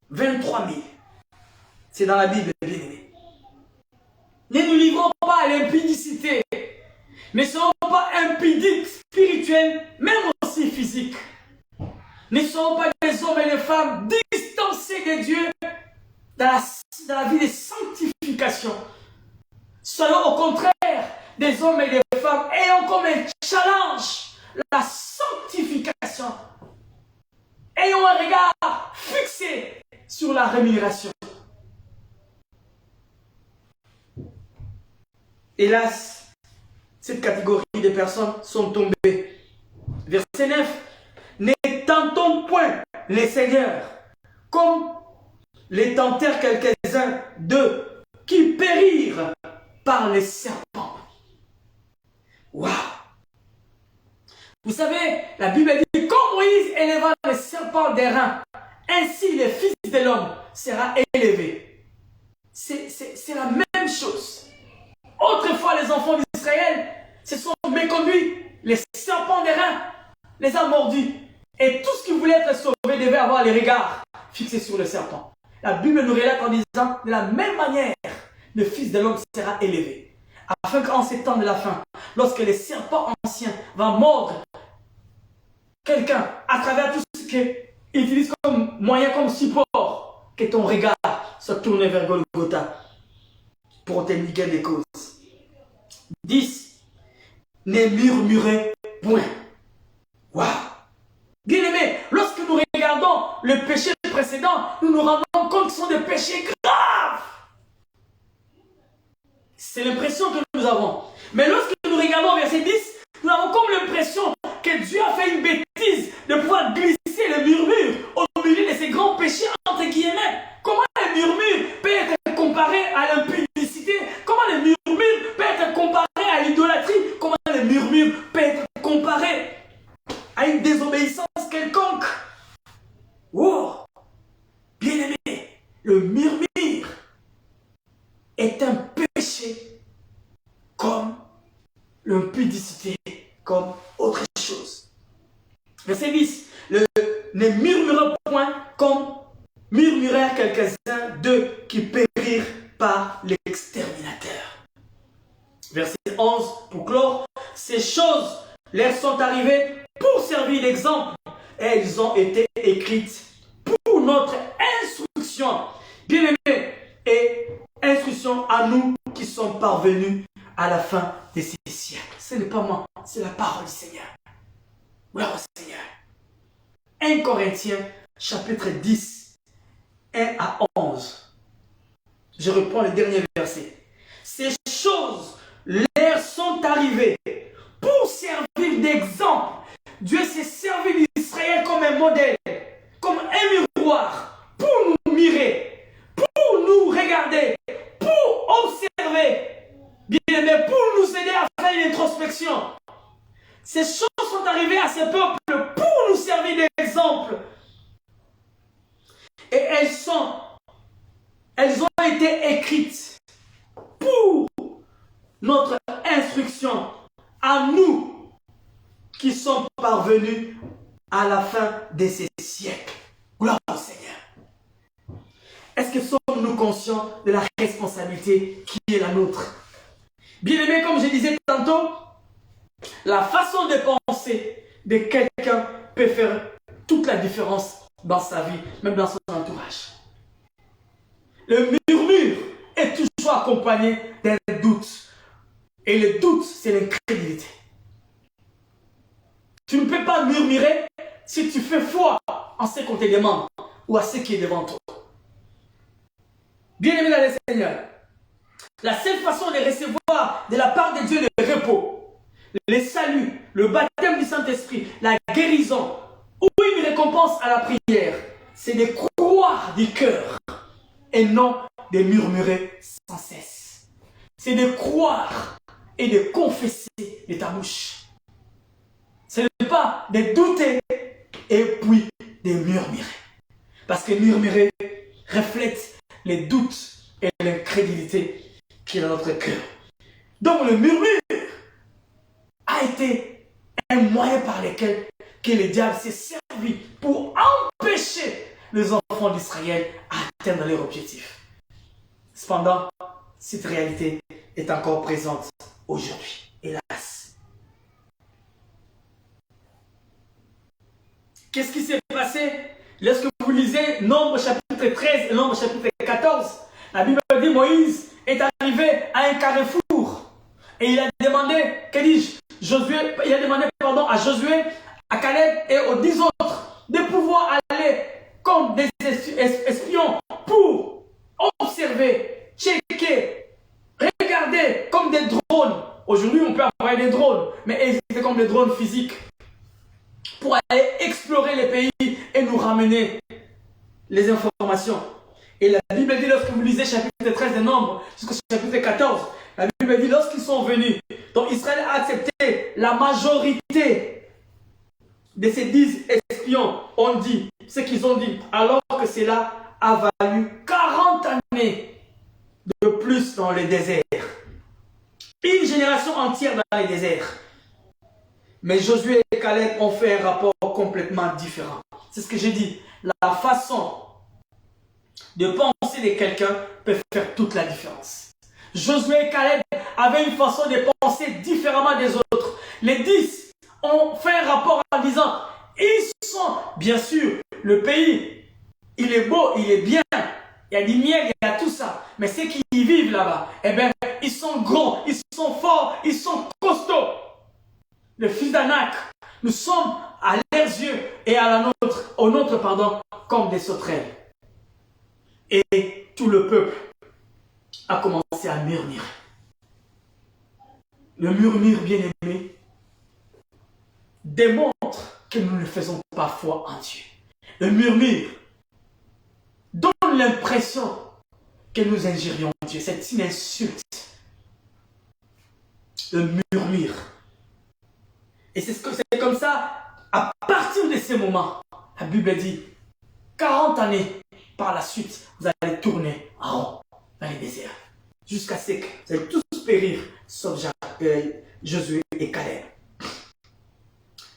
23 000. C'est dans la Bible, bien aimé. Ne nous livrons pas à l'impudicité. Ne soyons pas impudiques spirituels, même aussi physiques. Ne soyons pas des hommes et des femmes distancés de Dieu dans la vie de sanctification. Soyons au contraire des hommes et des femmes ayant comme un challenge la sanctification. Ayons un regard fixé sur la rémunération. Hélas, cette catégorie de personnes sont tombées. Verset 9. Ne tentons point les seigneurs, comme les tentèrent quelques-uns d'eux qui périrent par les serpents. Waouh! Vous savez, la Bible dit, comme Moïse éleva les serpents des reins, ainsi le Fils de l'homme sera élevé. C'est la même chose. Autrefois, les enfants d'Israël se sont méconduits. Les serpents des reins les a mordus. Et tout ce qui voulait être sauvé devait avoir les regards fixés sur le serpent. La Bible nous relate en disant, de la même manière, le Fils de l'homme sera élevé. Afin qu'en ces temps de la fin, lorsque les serpents anciens vont mordre quelqu'un à travers tout ce qu'ils utilisent comme moyen, comme support, que ton regard soit tourné vers Golgotha pour te niquer des causes. 10. Ne murmurez point. Waouh! Bien-aimés, lorsque nous regardons le péché précédent, nous nous rendons compte que ce sont des péchés graves. C'est l'impression que nous avons. Mais lorsque nous regardons verset 10, nous avons comme l'impression que Dieu a fait une bêtise de pouvoir glisser le murmure au milieu de ces grands péchés entre guillemets. Comment le murmure peut être comparé à l'impudicité? Comment le murmure peut être comparé à l'idolâtrie? Comment le murmure peut être comparé à une désobéissance quelconque? Oh! Bien-aimé, le murmure est un péché comme l'impudicité, comme autre chose. Verset 10. Ne murmurez point comme murmurèrent quelques-uns d'eux qui périrent par l'exterminateur. Verset 11. Pour clore, ces choses leur sont arrivées pour servir d'exemple et elles ont été écrites pour notre instruction. Bien-aimés, et instruction à nous qui sommes parvenus à la fin de ces siècles. Ce n'est pas moi, c'est la parole du Seigneur. Gloire au Seigneur. 1 Corinthiens, chapitre 10, 1 à 11. Je reprends le dernier verset. Ces choses leur sont arrivées pour servir d'exemple. Dieu s'est servi d'Israël comme un modèle, comme un miroir, pour nous mirer, pour nous regarder, pour observer, bien aimé, pour nous aider à faire une introspection. Ces choses sont arrivées à ce peuple pour nous servir d'exemple. Et elles ont été écrites pour notre instruction à nous qui sommes parvenus à la fin de ces siècles. Gloire au Seigneur. Est-ce que sommes-nous conscients de la responsabilité qui est la nôtre? Bien-aimé, comme je disais tantôt, la façon de penser de quelqu'un peut faire toute la différence dans sa vie, même dans son entourage. Le murmure est toujours accompagné d'un doute. Et le doute, c'est l'incrédulité. Tu ne peux pas murmurer si tu fais foi en ce qu'on te demande ou à ce qui est devant toi. Bien-aimé dans le Seigneur, la seule façon de recevoir de la part de Dieu le repos, le salut, le baptême du Saint-Esprit, la guérison ou une récompense à la prière, c'est de croire du cœur et non de murmurer sans cesse. C'est de croire et de confesser de ta bouche. Ce n'est pas de douter et puis de murmurer. Parce que murmurer reflète les doutes et l'incrédulité qui est dans notre cœur. Donc le murmure a été un moyen par lequel que le diable s'est servi pour empêcher les enfants d'Israël à atteindre leur objectif. Cependant, cette réalité est encore présente aujourd'hui, hélas. Qu'est-ce qui s'est passé lorsque vous lisez Nombre chapitre 13 et Nombre chapitre 14? La Bible dit Moïse est arrivé à un carrefour et il a demandé, que dis-je, il a demandé à Josué, à Caleb et aux 10 autres de pouvoir aller comme des espions pour observer, checker, regarder comme des drones. Aujourd'hui, on peut avoir des drones, mais ils étaient comme des drones physiques pour aller explorer les pays et nous ramener les informations. Et la Bible dit, lorsque vous lisez chapitre 13 des Nombres jusqu'au chapitre 14, la Bible dit, lorsqu'ils sont venus, donc Israël a accepté la majorité de ces 10 espions, ont dit ce qu'ils ont dit, alors que cela a valu 40 années de plus dans le désert. Une génération entière dans les déserts. Mais Josué et Caleb ont fait un rapport complètement différent. C'est ce que j'ai dit. La façon de penser de quelqu'un peut faire toute la différence. Josué et Caleb avaient une façon de penser différemment des autres. Les 10 ont fait un rapport en disant, ils sont, bien sûr, le pays, il est beau, il est bien, il y a du miel, il y a tout ça. Mais ceux qui y vivent là-bas, eh bien, ils sont grands, ils sont forts, ils sont costauds. Le fils d'Anak, nous sommes à leurs yeux et à la nôtre, au nôtre, comme des sauterelles. Et tout le peuple a commencé à murmurer. Le murmure, bien-aimé, démontre que nous ne faisons pas foi en Dieu. Le murmure donne l'impression que nous injurions Dieu. C'est une insulte. Le murmure. Et c'est comme ça, à partir de ce moment, la Bible dit, 40 années par la suite, vous allez tourner en rond dans les déserts. Jusqu'à ce que vous allez tous périr, sauf Josué et Caleb.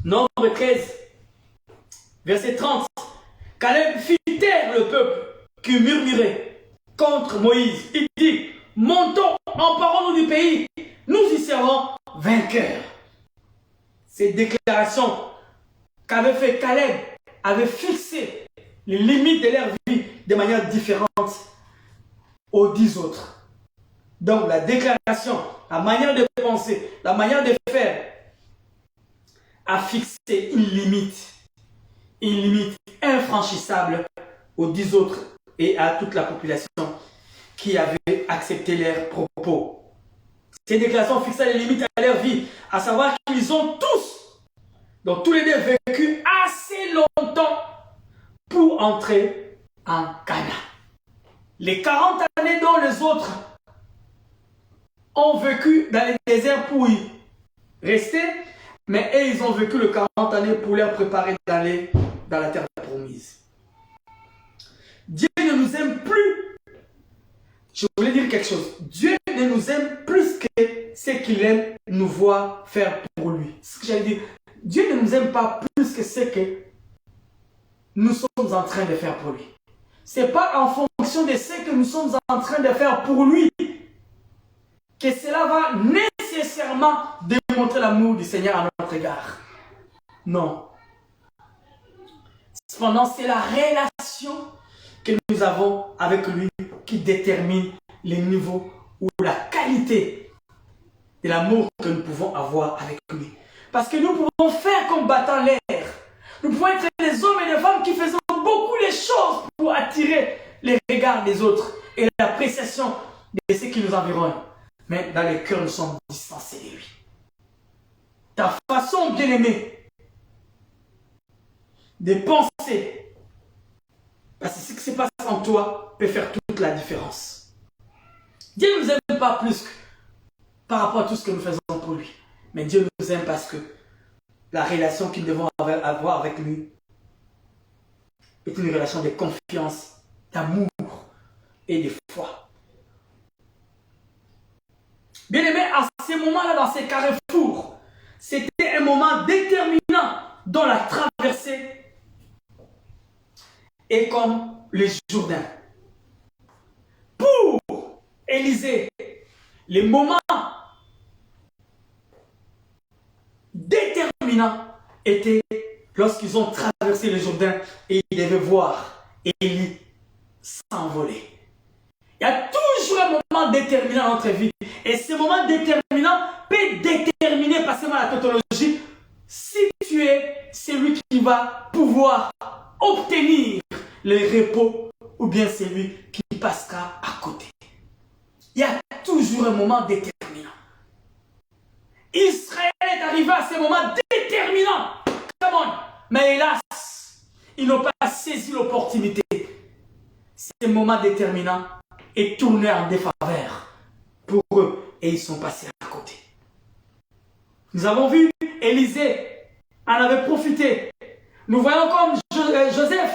Nombre 13, verset 30. Caleb fit taire le peuple qui murmurait contre Moïse. Il dit, montons, emparons-nous du pays, nous y serons vainqueurs. Cette déclaration qu'avait fait Caleb avait fixé les limites de leur vie de manière différente aux 10 autres. Donc la déclaration, la manière de penser, la manière de faire a fixé une limite infranchissable aux 10 autres et à toute la population qui avait accepté leurs propos. Ces déclarations fixaient les limites à leur vie, à savoir qu'ils ont tous, donc tous les deux, vécu assez longtemps pour entrer en Canaan. Les 40 années dont les autres ont vécu dans les déserts pour y rester, mais eux, ils ont vécu les 40 années pour leur préparer d'aller dans la terre promise. Dieu ne nous aime plus. Je voulais dire quelque chose. Dieu ne nous aime plus que ce qu'il aime nous voir faire pour lui. C'est ce que j'allais dire. Dieu ne nous aime pas plus que ce que nous sommes en train de faire pour lui. Ce n'est pas en fonction de ce que nous sommes en train de faire pour lui que cela va nécessairement démontrer l'amour du Seigneur à notre égard. Non. Cependant, c'est la relation que nous avons avec lui qui détermine le niveau ou la qualité de l'amour que nous pouvons avoir avec lui. Parce que nous pouvons faire comme battant l'air. Nous pouvons être des hommes et des femmes qui faisons beaucoup de choses pour attirer les regards des autres et l'appréciation de ceux qui nous environnent. Mais dans le cœur, nous sommes distancés de lui. Ta façon, bien-aimé, de penser Parce que ce qui se passe en toi peut faire toute la différence. Dieu ne nous aime pas plus que par rapport à tout ce que nous faisons pour lui. Mais Dieu nous aime parce que la relation que nous devons avoir avec lui est une relation de confiance, d'amour et de foi. Bien aimé, à ces moments-là, dans ces carrefours, c'était un moment déterminant dans la traversée et comme le Jourdain. Pour Élisée, les moments déterminants étaient lorsqu'ils ont traversé le Jourdain et ils devaient voir Élie s'envoler. Il y a toujours un moment déterminant dans notre vie. Et ce moment déterminant peut déterminer, pas seulement la tautologie, si tu es celui qui va pouvoir obtenir le repos ou bien celui qui passera à côté. Il y a toujours un moment déterminant. Israël est arrivé à ce moment déterminant. Come on. Mais hélas, ils n'ont pas saisi l'opportunité. Ce moment déterminant est tourné en défaveur pour eux et ils sont passés à côté. Nous avons vu Élisée en avait profité. Nous voyons comme Joseph,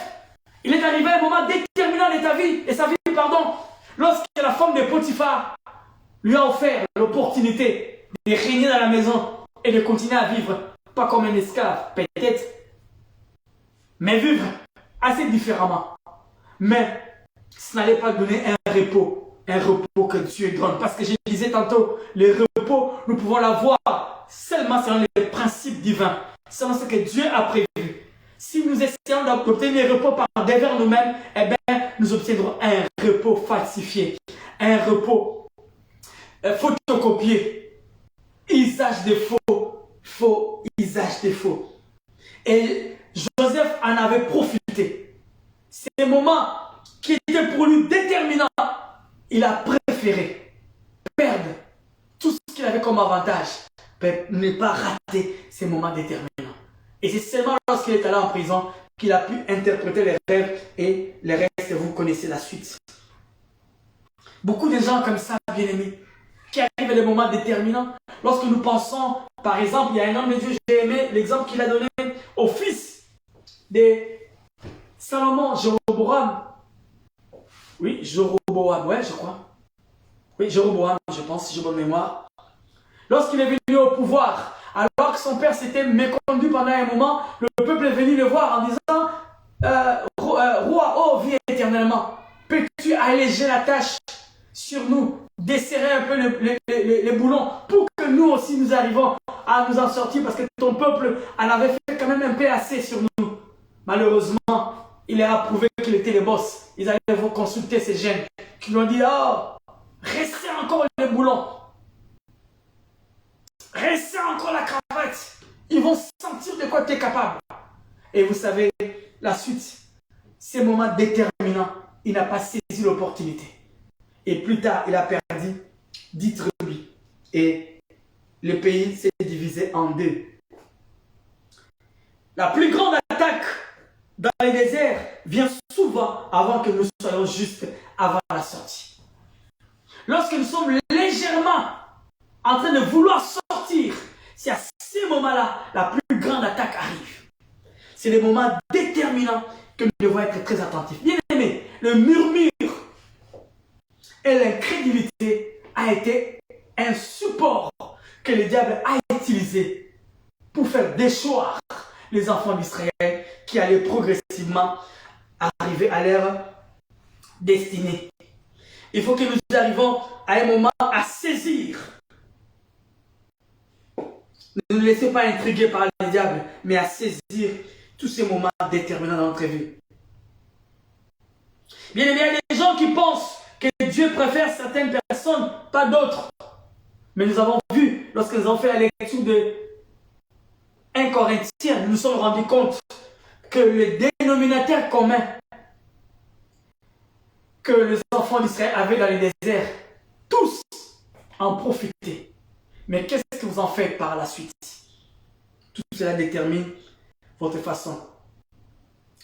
il est arrivé à un moment déterminant de sa vie, lorsque la femme de Potiphar lui a offert l'opportunité de régner dans la maison et de continuer à vivre, pas comme un esclave peut-être, mais vivre assez différemment. Mais ce n'allait pas donner un repos que Dieu donne. Parce que je disais tantôt, le repos, nous pouvons l'avoir seulement selon les principes divins, selon ce que Dieu a prévu. Si nous essayons d'obtenir le repos par derrière nous-mêmes, eh bien, nous obtiendrons un repos falsifié, un repos photocopié, usage de faux usage de faux. Et Joseph en avait profité. Ces moments qui étaient pour lui déterminants, il a préféré perdre tout ce qu'il avait comme avantage, ne pas rater ces moments déterminants. Et c'est seulement lorsqu'il est allé en prison qu'il a pu interpréter les rêves et les restes, vous connaissez la suite. Beaucoup de gens comme ça, bien aimés, qui arrivent à des moments déterminants. Lorsque nous pensons, par exemple, il y a un homme de Dieu, j'ai aimé l'exemple qu'il a donné au fils de Salomon, Jéroboam. Oui, Jéroboam, ouais, je crois. Oui, Jéroboam, je pense, si j'ai bonne mémoire. Lorsqu'il est venu au pouvoir, alors que son père s'était méconduit pendant un moment, le peuple est venu le voir en disant Roi, oh, vis éternellement, peux-tu alléger la tâche sur nous, desserrer un peu les boulons pour que nous aussi nous arrivons à nous en sortir parce que ton peuple en avait fait quand même un peu assez sur nous. Malheureusement, il a approuvé qu'il était le boss. Ils allaient consulter ces jeunes qui lui ont dit oh, restez encore les boulons. Restez encore la cravate. Ils vont sentir de quoi tu es capable. Et vous savez, la suite, ces moments déterminants, il n'a pas saisi l'opportunité. Et plus tard, il a perdu 10 tribus. Et le pays s'est divisé en deux. La plus grande attaque dans les déserts vient souvent avant que nous soyons juste avant la sortie. Lorsque nous sommes légèrement en train de vouloir sortir, c'est à ces moments-là la plus grande attaque arrive. C'est les moments déterminants que nous devons être très attentifs. Bien aimé, le murmure et l'incrédulité a été un support que le diable a utilisé pour faire déchoir les enfants d'Israël qui allaient progressivement arriver à leur destinée. Il faut que nous arrivions à un moment à saisir. Ne nous laissez pas intriguer par le diable, mais à saisir tous ces moments déterminants dans notre vie. Bien aimé, il y a des gens qui pensent que Dieu préfère certaines personnes, pas d'autres. Mais nous avons vu, lorsque nous avons fait la lecture de 1 Corinthiens, nous nous sommes rendus compte que le dénominateur commun que les enfants d'Israël avaient dans les déserts, tous en profitaient. Mais qu'est-ce que vous en faites par la suite? Tout cela détermine votre façon.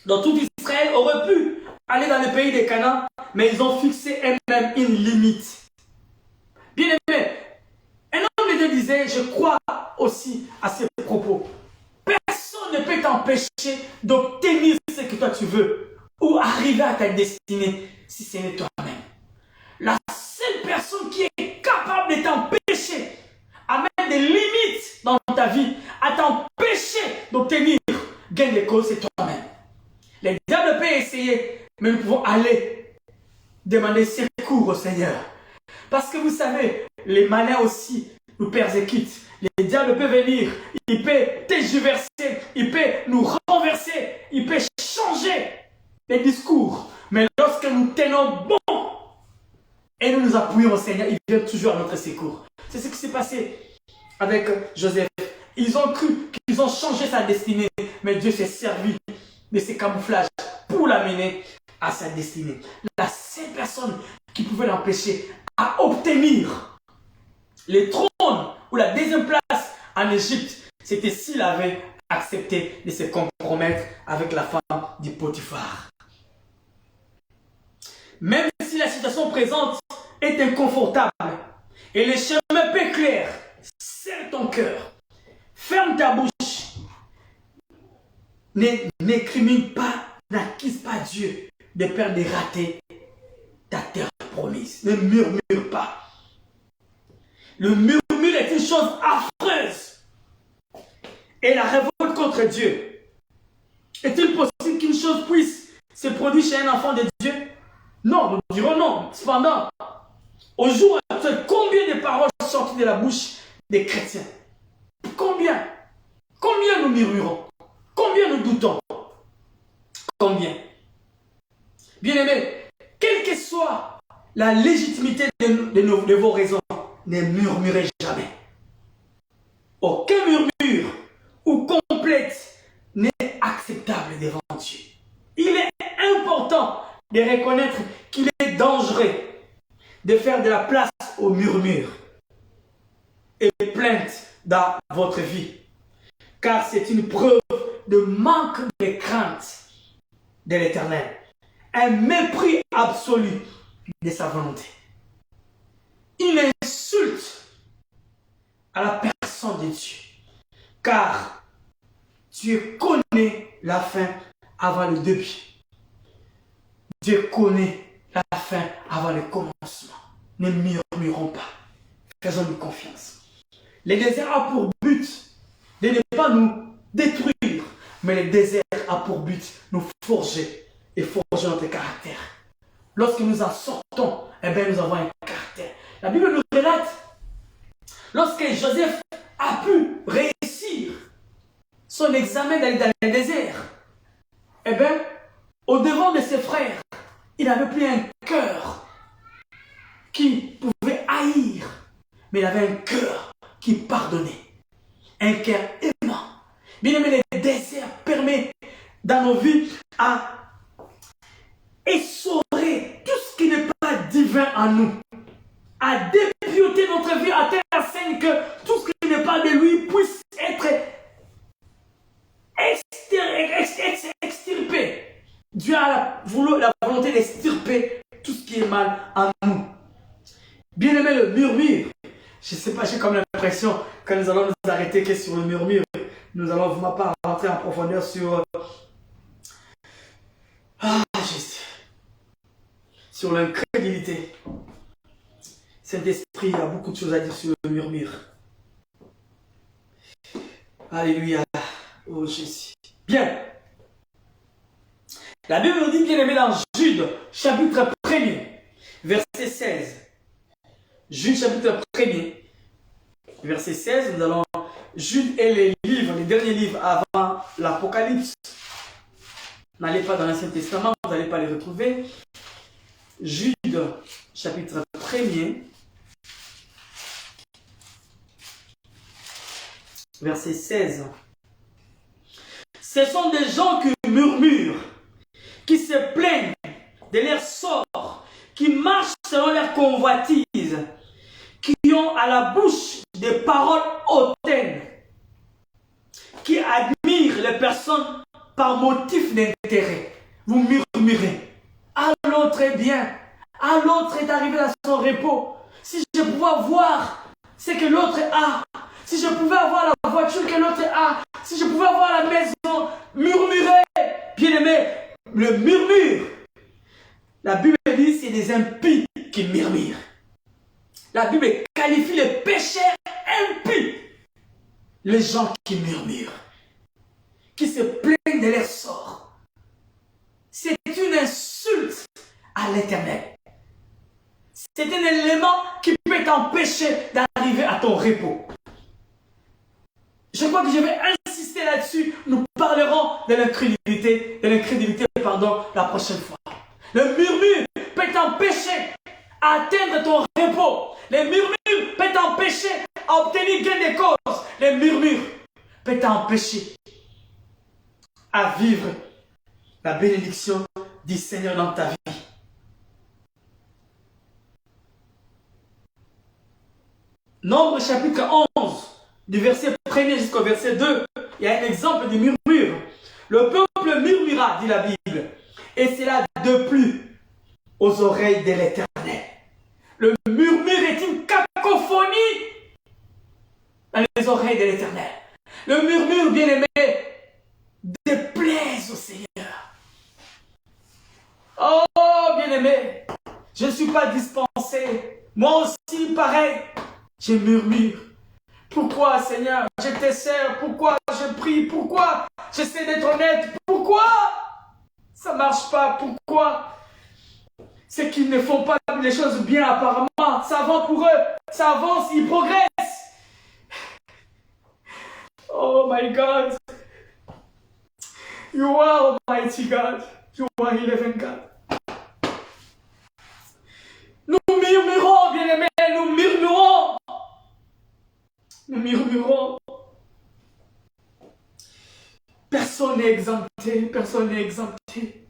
Donc tout Israël aurait pu aller dans le pays des Canaan, mais ils ont fixé eux-mêmes une limite. Bien aimé, un homme de Dieu disait, je crois aussi à ces propos. Personne ne peut t'empêcher d'obtenir ce que toi tu veux ou arriver à ta destinée si ce n'est toi-même. La seule personne qui est capable de t'empêcher à mettre des limites dans ta vie, à t'empêcher d'obtenir gain de cause, c'est toi-même. Les diables peuvent essayer, mais nous pouvons aller demander secours au Seigneur. Parce que vous savez, les malins aussi nous persécutent. Les diables peuvent venir, ils peuvent tergiverser, ils peuvent nous renverser, ils peuvent changer les discours. Mais lorsque nous tenons bon et nous nous appuyons au Seigneur, il vient toujours à notre secours. C'est ce qui s'est passé avec Joseph. Ils ont cru qu'ils ont changé sa destinée, mais Dieu s'est servi de ces camouflages pour l'amener à sa destinée. La seule personne qui pouvait l'empêcher à obtenir le trône ou la deuxième place en Égypte, c'était s'il avait accepté de se compromettre avec la femme du Potiphar. Même si la situation présente est inconfortable et les chemins peu clairs, serre ton cœur, ferme ta bouche, n'écrimine pas, n'accuse pas Dieu de peur de rater ta terre promise. Ne murmure pas. Le murmure est une chose affreuse. Et la révolte contre Dieu. Est-il possible qu'une chose puisse se produire chez un enfant de Dieu? Non, nous dirons non. Cependant, au jour actuel, combien de paroles sortent de la bouche des chrétiens? Combien? Combien nous murmurons? Combien nous doutons? Combien? Bien-aimés, quelle que soit la légitimité de vos raisons, ne murmurez jamais. Aucun murmure ou complète n'est acceptable devant Dieu. Il est important de reconnaître qu'il est dangereux de faire de la place au murmure et plainte dans votre vie. Car c'est une preuve de manque de crainte de l'Éternel. Un mépris absolu de sa volonté. Une insulte à la personne de Dieu. Car Dieu connaît la fin avant le début. Dieu connaît la fin avant le commencement. Ne murmurons pas. Faisons-nous confiance. Le désert a pour but de ne pas nous détruire, mais le désert a pour but de nous forger et forger notre caractère. Lorsque nous en sortons, eh bien, nous avons un caractère. La Bible nous relate, lorsque Joseph a pu réussir son examen d'aller dans le désert, eh bien, au devant de ses frères, il n'avait plus un cœur qui pouvait haïr, mais il avait un cœur qui pardonnait, un cœur aimant. Bien aimé, le désert permet dans nos vies à essorer tout ce qui n'est pas divin en nous, à dépioter notre vie à telle enseigne que tout ce qui n'est pas de lui puisse être extirpé. Dieu a la volonté d'extirper tout ce qui est mal en nous. Bien aimé, le murmure, je ne sais pas, j'ai comme l'impression que nous allons nous arrêter que sur le murmure. Nous allons vraiment pas rentrer en profondeur sur sur l'incrédulité. Saint-Esprit a beaucoup de choses à dire sur le murmure. Alléluia. Oh Jésus. Bien. La Bible nous dit, bien aimé, dans Jude, chapitre 1er, verset 16. Jude, chapitre 1er, verset 16, nous allons... Jude est les derniers livres avant l'Apocalypse. N'allez pas dans l'Ancien Testament, vous n'allez pas les retrouver. Jude, chapitre 1er, verset 16. Ce sont des gens qui murmurent, qui se plaignent de leur sort, qui marchent selon leur convoitise, qui ont à la bouche des paroles hautaines, qui admirent les personnes par motif d'intérêt. Vous murmurez. bien. Ah, l'autre est arrivé à son repos. Si je pouvais voir ce que l'autre a, si je pouvais avoir la voiture que l'autre a, si je pouvais avoir la maison, murmurer, bien aimé, le murmure. La Bible dit c'est des impies qui murmurent. La Bible qualifie les pécheurs impies, les gens qui murmurent, qui se plaignent de leur sort. C'est une insulte à l'Éternel. C'est un élément qui peut t'empêcher d'arriver à ton repos. Je crois que je vais insister là-dessus. Nous parlerons de l'incrédulité, la prochaine fois. Le murmure peut t'empêcher à atteindre ton repos. Le murmure peut t'empêcher à obtenir gain de cause. Le murmure peut t'empêcher à vivre la bénédiction du Seigneur dans ta vie. Nombre chapitre 11, du verset 1er jusqu'au verset 2, il y a un exemple de murmure. Le peuple murmura, dit la Bible, et cela déplut aux oreilles de l'Éternel. Le murmure est une cacophonie dans les oreilles de l'Éternel. Le murmure, bien aimé, déplaise au Seigneur. Oh, bien aimé, je ne suis pas dispensé. Moi aussi, pareil, je murmure. Pourquoi, Seigneur, je te sers? Pourquoi je prie? Pourquoi j'essaie d'être honnête? Pourquoi ça ne marche pas? Pourquoi? C'est qu'ils ne font pas les choses bien apparemment. Ça va pour eux. Ça avance, ils progressent. Oh my God. You are Almighty God. You are living God. Nous murmurons, bien-aimés, nous murmurons. Nous murmurons. Personne n'est exempté, personne n'est exempté.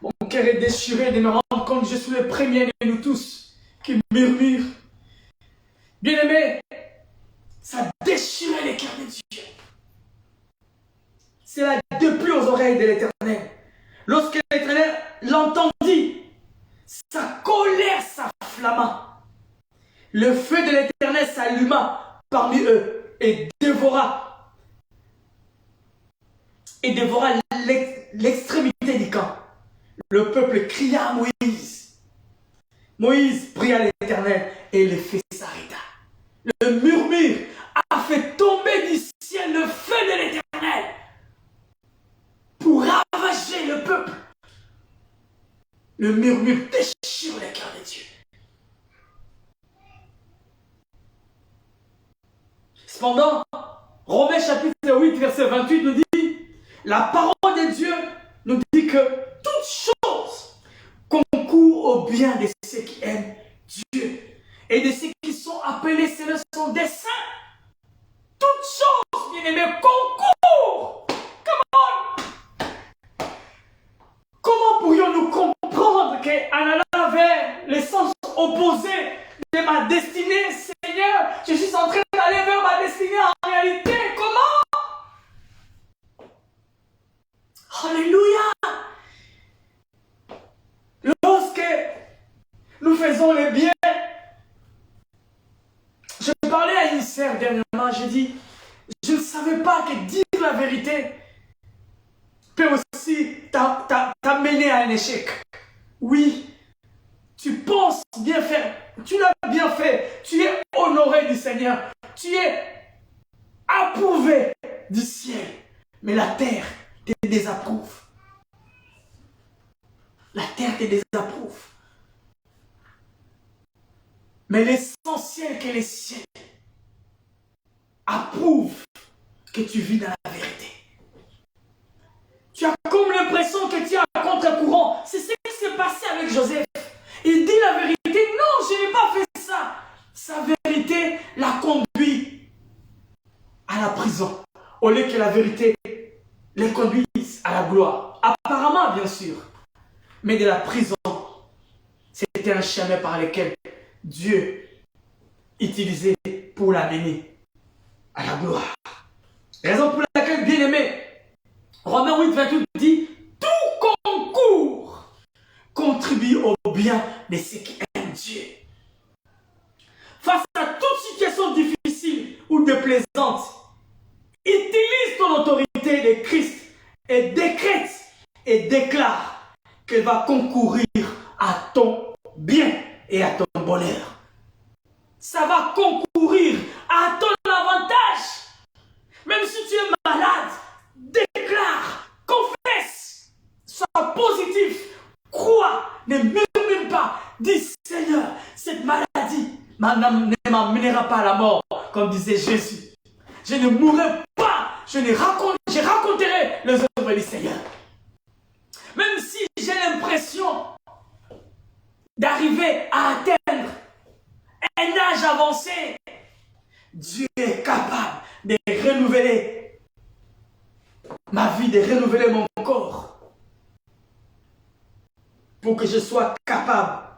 Mon cœur est déchiré de me rendre compte que je suis le premier de nous tous qui murmure. Bien-aimé, ça déchirait les cœurs de Dieu. Cela déplut aux oreilles de l'Éternel. Lorsque l'Éternel l'entendit, sa colère s'enflamma. Le feu de l'Éternel s'alluma parmi eux et dévora l'extrémité du camp. Le peuple cria à Moïse. Moïse pria à l'Éternel et le feu s'arrêta. Le murmure a fait tomber du ciel le feu de l'Éternel pour ravager le peuple. Le murmure déchire les cœurs de Dieu. Cependant, Romains chapitre 8, verset 28 nous dit, la parole de Dieu nous dit que toute chose concourt au bien de ceux qui aiment Dieu et de ceux qui sont appelés selon son dessein. Toute chose, bien-aimés, concourt. Comment pourrions-nous comprendre qu'en allant vers le sens opposé de ma destinée, Seigneur, je suis en train d'aller vers ma destinée en réalité? Comment? Alléluia! Lorsque nous faisons le bien, je parlais à une sœur dernièrement, j'ai dit, je ne savais pas que dire la vérité peut aussi t'amener à un échec. Oui, tu penses bien faire, tu l'as bien fait, tu es honoré du Seigneur, tu es approuvé du ciel, mais la terre te désapprouve. La terre te désapprouve. Mais l'essentiel que les ciels approuvent que tu vis dans la vérité. Tu as comme l'impression que tu es à contre-courant. C'est ce qui s'est passé avec Joseph. Il dit la vérité. Non, je n'ai pas fait ça. Sa vérité l'a conduit à la prison. Au lieu que la vérité les conduise à la gloire. Apparemment, bien sûr. Mais de la prison, c'était un chemin par lequel Dieu utilisait pour l'amener à la gloire. Raison pour laquelle, bien aimé, Romains 8, 28 dit, tout concourt contribue au bien de ceux qui aiment Dieu. Face à toute situation difficile ou déplaisante, utilise ton autorité de Christ et décrète et déclare qu'elle va concourir à ton bien et à ton bonheur. Ça va concourir à ton avantage. Même si tu es malade, déclare, confesse, sois positif, crois, ne murmure pas, dis Seigneur, cette maladie ne m'amènera pas à la mort, comme disait Jésus. Je ne mourrai pas, je raconterai les œuvres du Seigneur. Même si j'ai l'impression d'arriver à atteindre un âge avancé, Dieu est capable de renouveler ma vie, de renouveler mon corps, pour que je sois capable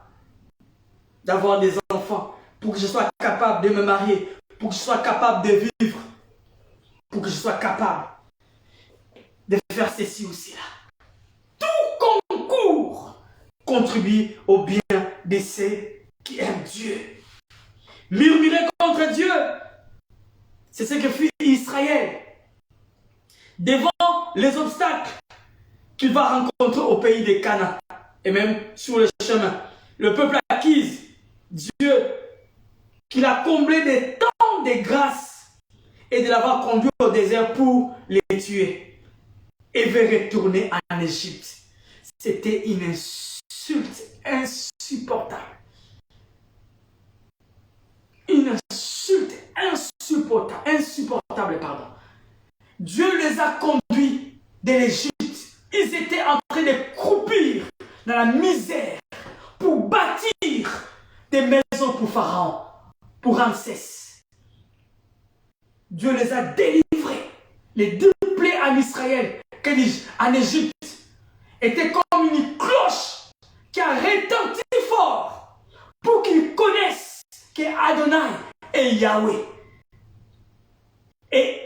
d'avoir des enfants, pour que je sois capable de me marier, pour que je sois capable de vivre, pour que je sois capable de faire ceci ou cela. Tout concours contribue au bien de ceux qui aiment Dieu. Murmurer contre Dieu, c'est ce que fit Israël devant les obstacles qu'il va rencontrer au pays de Canaan et même sur le chemin. Le peuple acquise Dieu qu'il a comblé de tant de grâce et de l'avoir conduit au désert pour les tuer et veut retourner en Égypte. C'était une insulte insupportable. Une insulte insupportable, pardon. Dieu les a conduits de l'Égypte. Ils étaient en train de croupir dans la misère pour bâtir des maisons pour Pharaon, pour Ramsès. Dieu les a délivrés. Les deux plaies en Israël, en Égypte, étaient comme une cloche qui a retenti fort pour qu'ils connaissent qu'Adonai est Yahweh. Et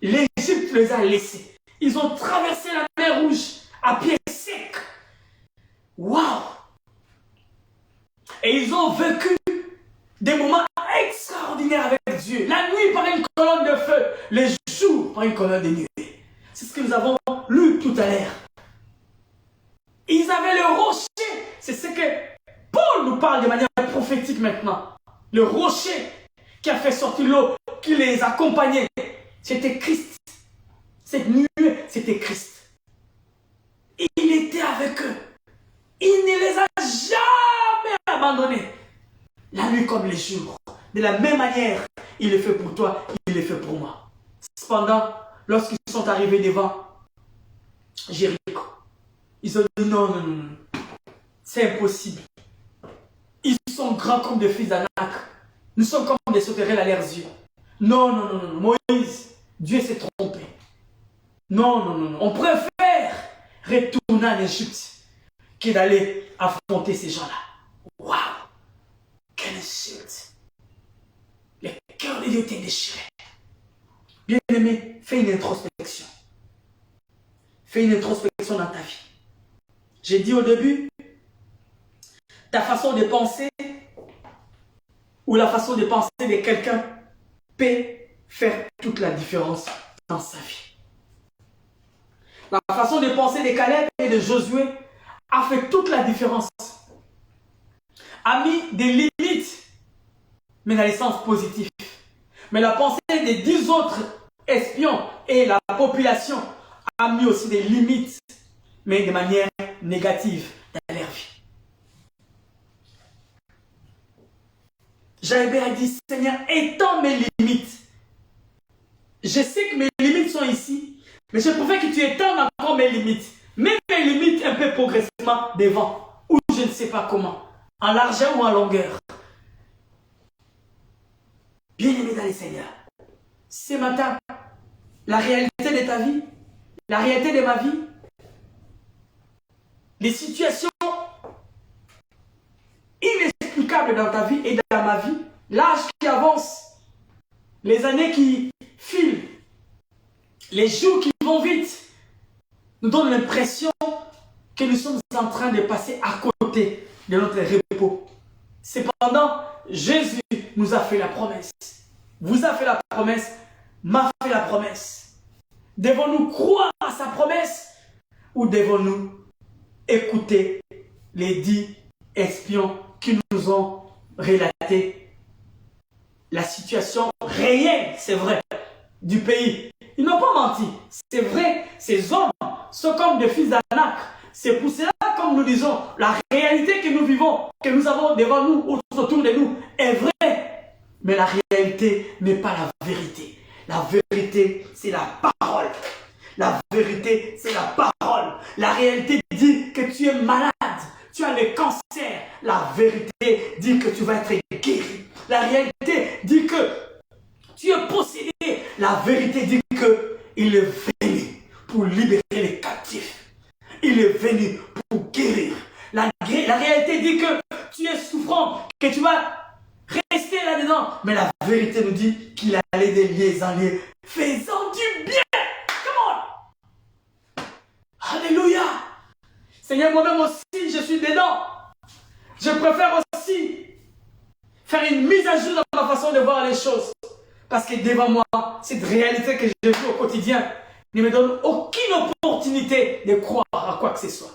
l'Égypte les a laissés. Ils ont traversé la mer Rouge à pied sec. Waouh! Et ils ont vécu des moments extraordinaires avec Dieu. La nuit par une colonne de feu, les jours par une colonne de nuée. C'est ce que nous avons lu tout à l'heure. Ils avaient le rocher. C'est ce que Paul nous parle de manière prophétique maintenant. Le rocher qui a fait sortir l'eau, qui les accompagnait, c'était Christ. Cette nuée, c'était Christ. Il était avec eux. Il ne les a jamais abandonnés. La nuit comme les jours. De la même manière, il le fait pour toi, il le fait pour moi. Cependant, lorsqu'ils sont arrivés devant Jéricho, ils ont dit non, non, non, c'est impossible. Ils sont grands comme des fils d'Anak. Nous sommes comme des sauterelles à leurs yeux. Non, non, non, non, Moïse, Dieu s'est trompé. Non, non, non, non, on préfère retourner en Égypte que d'aller affronter ces gens-là. Waouh! Quelle insulte! Le cœur de Dieu était déchiré. Bien-aimé, fais une introspection. Fais une introspection dans ta vie. J'ai dit au début, ta façon de penser ou la façon de penser de quelqu'un peut faire toute la différence dans sa vie. La façon de penser de Caleb et de Josué a fait toute la différence. A mis des limites, mais dans les sens positifs. Mais la pensée des 10 autres espions et la population a mis aussi des limites, mais de manière négative dans leur vie. Jaëber a dit, Seigneur, étends mes limites. Je sais que mes limites sont ici, mais je préfère que tu étendes encore mes limites. Mets mes limites un peu progressivement devant, ou je ne sais pas comment, en largeur ou en longueur. Bien-aimé dans le Seigneur, ce matin, la réalité de ta vie, la réalité de ma vie, les situations inexplicables dans ta vie et dans ma vie, l'âge qui avance, les années qui filent, les jours qui vont vite, nous donnent l'impression que nous sommes en train de passer à côté de notre repos. Cependant, Jésus nous a fait la promesse. Vous a fait la promesse, m'a fait la promesse. Devons-nous croire à sa promesse ou devons-nous écouter les 10 espions qui nous ont relaté la situation réelle, c'est vrai, du pays? Ils n'ont pas menti. C'est vrai, ces hommes sont comme des fils d'Anak. C'est pour cela, comme nous disons, la réalité que nous vivons, que nous avons devant nous, autour de nous, est vraie. Mais la réalité n'est pas la vérité. La vérité, c'est la parole. La vérité, c'est la parole. La réalité dit que tu es malade. Tu as le cancer. La vérité dit que tu vas être guéri. La réalité dit que tu es possédé. La vérité dit qu'il est venu pour libérer les captifs. Il est venu pour guérir. La réalité dit que tu es souffrant, que tu vas rester là-dedans. Mais la vérité nous dit qu'il allait des lieux en lieux, faisant du bien. Come on. Alléluia. Seigneur, moi-même aussi, je suis dedans. Je préfère aussi faire une mise à jour dans ma façon de voir les choses. Parce que devant moi, cette réalité que je vis au quotidien ne me donne aucune opportunité de croire à quoi que ce soit.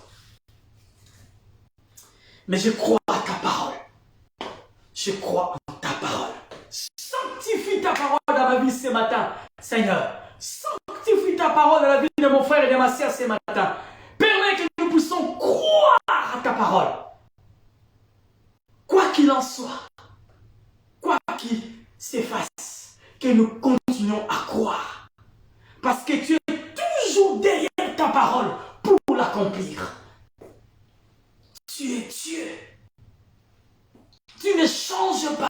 Mais je crois à ta parole. Je crois en ta parole. Sanctifie ta parole dans ma vie ce matin, Seigneur. Sanctifie ta parole dans la vie de mon frère et de ma sœur ce matin. Permets que nous puissions croire à ta parole. Quoi qu'il en soit, quoi qu'il s'efface, que nous continuons à croire. Parce que tu es toujours derrière ta parole pour l'accomplir. Tu es Dieu. Tu ne changes pas.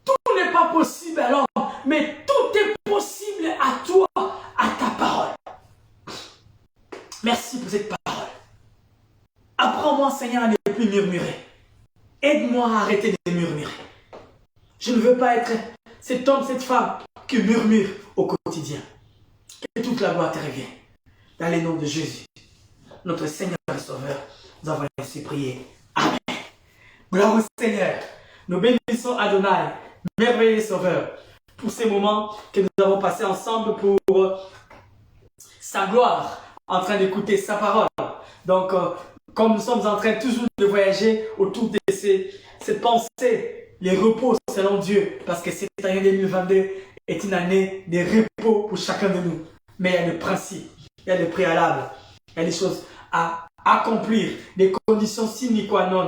Tout n'est pas possible à l'homme, mais tout est possible à toi, à ta parole. Merci pour cette parole. Apprends-moi, Seigneur, à ne plus murmurer. Aide-moi à arrêter de murmurer. Je ne veux pas être cet homme, cette femme qui murmure au quotidien. Que toute la gloire te revienne. Dans le nom de Jésus, notre Seigneur et Sauveur, nous avons ainsi prié. Amen. Gloire au Seigneur. Nous bénissons Adonai, merveilleux Sauveur, pour ces moments que nous avons passés ensemble pour sa gloire, en train d'écouter sa parole. Donc, comme nous sommes en train toujours de voyager autour de cette pensée, les repos selon Dieu, parce que cette année 2022 est une année de repos pour chacun de nous. Mais il y a des principes, il y a des préalables, il y a des choses à accomplir, des conditions sine qua non.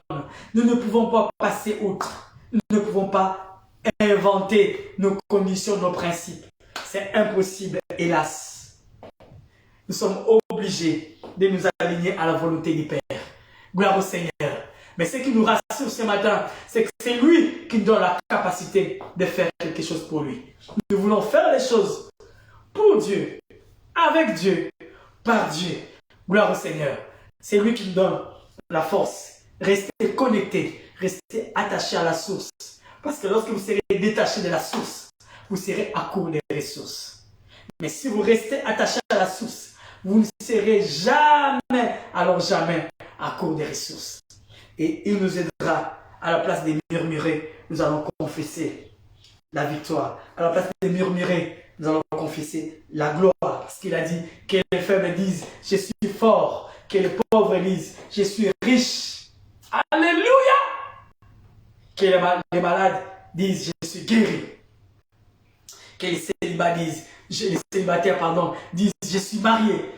Nous ne pouvons pas passer outre. Nous ne pouvons pas inventer nos conditions, nos principes. C'est impossible, hélas. Nous sommes obligés de nous aligner à la volonté du Père. Gloire au Seigneur. Mais ce qui nous rassure ce matin, c'est que c'est lui qui nous donne la capacité de faire quelque chose pour lui. Nous voulons faire les choses pour Dieu, avec Dieu, par Dieu. Gloire au Seigneur. C'est lui qui nous donne la force. Restez connectés, restez attachés à la source. Parce que lorsque vous serez détachés de la source, vous serez à court des ressources. Mais si vous restez attachés à la source, vous ne serez jamais, alors jamais, à court des ressources. Et il nous aidera. À la place de murmurer, nous allons confesser la victoire. À la place de murmurer, nous allons confesser la gloire. Parce qu'il a dit que les faibles disent, je suis fort. Que les pauvres disent, je suis riche. Alléluia. Que les malades disent, je suis guéri. Que les célibataires disent, je suis marié.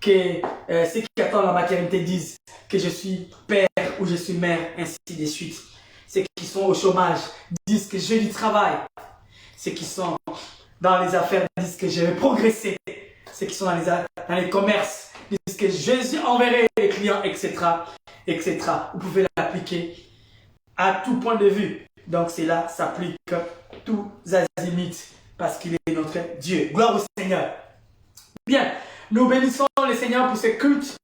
Que ceux qui attendent la maternité disent que je suis père ou je suis mère, ainsi de suite. Ceux qui sont au chômage disent que j'ai du travail. Ceux qui sont dans les affaires disent que je vais progresser. Ceux qui sont dans les commerces disent que Jésus enverrait les clients, etc., etc. Vous pouvez l'appliquer à tout point de vue. Donc cela s'applique tous azimuts parce qu'il est notre Dieu. Gloire au Seigneur. Bien, nous bénissons le Seigneur pour ce culte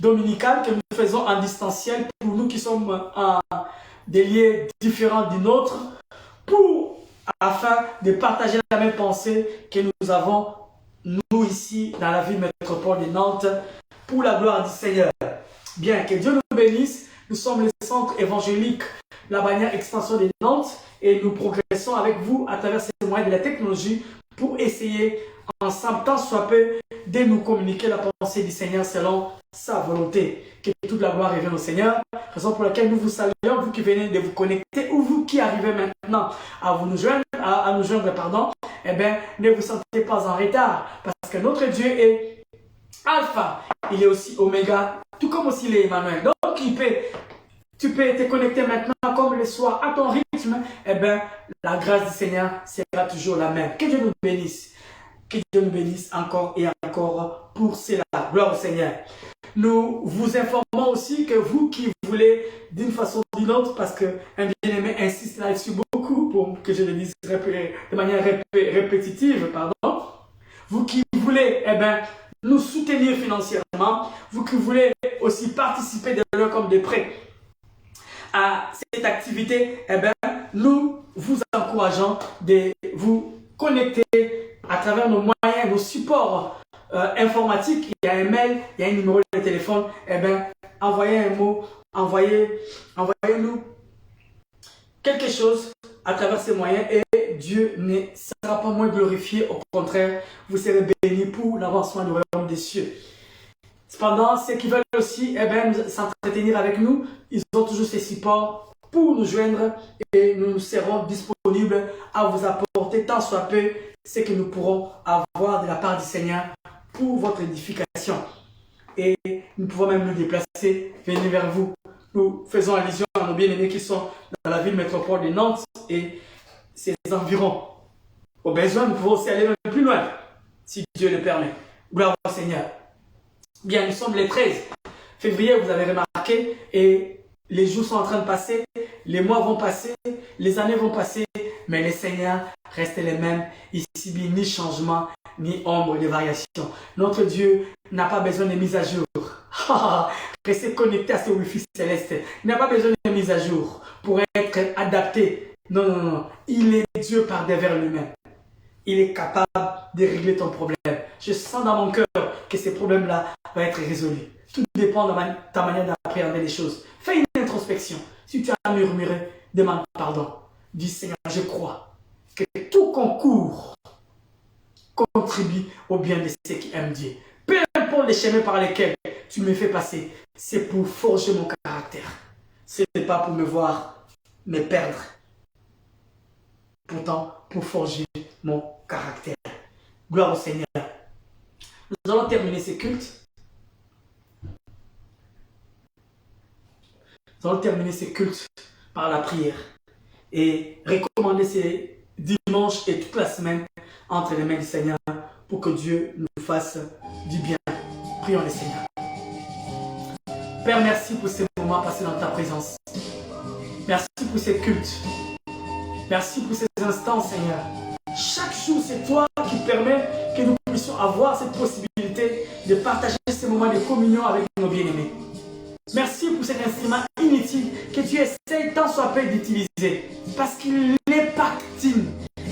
dominical que nous faisons en distanciel pour nous qui sommes en des lieux différents du nôtre, afin de partager la même pensée que nous avons, nous ici, dans la ville métropole de Nantes, pour la gloire du Seigneur. Bien, que Dieu nous bénisse. Nous sommes le centre évangélique, la bannière extension des Nantes, et nous progressons avec vous à travers ces moyens de la technologie pour essayer ensemble, tant soit peu, de nous communiquer la pensée du Seigneur selon sa volonté. Que toute la gloire revienne au Seigneur, raison pour laquelle nous vous saluons, vous qui venez de vous connecter ou vous qui arrivez maintenant à nous joindre, pardon, eh bien, ne vous sentez pas en retard, parce que notre Dieu est Alpha, il est aussi Oméga, tout comme aussi il est Emmanuel. Donc, tu peux te connecter maintenant comme le soir à ton rythme. Eh bien, la grâce du Seigneur sera toujours la même. Que Dieu nous bénisse. Que Dieu nous bénisse encore et encore pour cela. Gloire au Seigneur. Nous vous informons aussi que vous qui voulez d'une façon ou d'une autre, parce qu'un bien-aimé insiste là-dessus beaucoup, pour que je le dise de manière répétitive, pardon. Vous qui voulez, eh bien, nous soutenir financièrement, vous qui voulez aussi participer de l'heure comme de près à cette activité, eh bien, nous vous encourageons de vous connecter à travers nos moyens, nos supports informatiques. Il y a un mail, il y a un numéro de téléphone. Eh bien, envoyez un mot, envoyez-nous quelque chose à travers ces moyens et Dieu ne sera pas moins glorifié. Au contraire, vous serez bénis pour l'avancement du royaume des cieux. Cependant, ceux qui veulent aussi s'entretenir avec nous, ils ont toujours ces supports pour nous joindre et nous serons disponibles à vous apporter tant soit peu ce que nous pourrons avoir de la part du Seigneur pour votre édification. Et nous pouvons même nous déplacer, venir vers vous. Nous faisons allusion à nos bien-aimés qui sont dans la ville métropole de Nantes et ses environs. Au besoin, nous pouvons aussi aller même plus loin, si Dieu le permet. Gloire au Seigneur. Bien, nous sommes le 13 février, vous avez remarqué, et les jours sont en train de passer, les mois vont passer, les années vont passer, mais le Seigneur reste le même. Il ne subit ni changement, ni ombre de variation. Notre Dieu n'a pas besoin de mise à jour. Restez connecté à ce Wi-Fi céleste. Il n'a pas besoin de mise à jour pour être adapté. Non, non, non. Il est Dieu par devers lui-même. Il est capable de régler ton problème. Je sens dans mon cœur que ces problèmes-là vont être résolus. Tout dépend de ta manière d'appréhender les choses. Fais une introspection. Si tu as murmuré, demande pardon. Dis Seigneur, je crois que tout concours contribue au bien de ceux qui aiment Dieu. Peu importe les chemins par lesquels tu me fais passer, c'est pour forger mon caractère. Ce n'est pas pour me voir me perdre. Pourtant, pour forger mon caractère. Gloire au Seigneur. Nous allons terminer ce culte. Nous allons terminer ce culte par la prière et recommander ces dimanches et toute la semaine entre les mains du Seigneur pour que Dieu nous fasse du bien. Prions le Seigneur. Père, merci pour ces moments passés dans ta présence. Merci pour ces cultes. Merci pour ces instants, Seigneur. Chaque jour, c'est toi qui permets que nous puissions avoir cette possibilité de partager ces moments de communion avec nos bien-aimés. Merci pour cet instrument inutile que tu essayes tant soit peu d'utiliser. Parce qu'il n'est pas digne.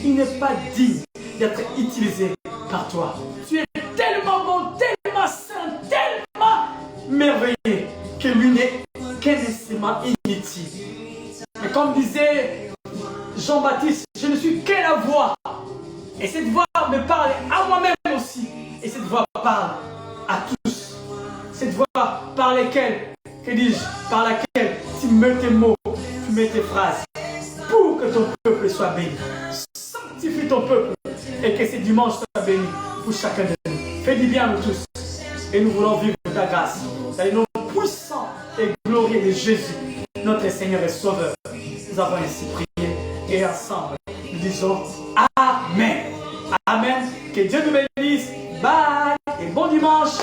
Il n'est pas digne d'être utilisé par toi. Tu es tellement bon, tellement saint, tellement merveilleux que lui n'est qu'un instrument inutile. Mais comme disait Jean-Baptiste, je ne suis que la voix. Et cette voix me parle à moi-même aussi. Et cette voix parle à tous. Cette voix par laquelle, que dis-je, par laquelle tu mets tes mots, tu mets tes phrases pour que ton peuple soit béni. Sanctifie ton peuple et que ce dimanche soit béni pour chacun de nous. Fais du bien à nous tous et nous voulons vivre ta grâce. Dans le nom puissant et glorieux de Jésus, notre Seigneur et Sauveur. Nous avons ainsi prié et ensemble nous disons Amen. Amen. Que Dieu nous bénisse. Bye et bon dimanche.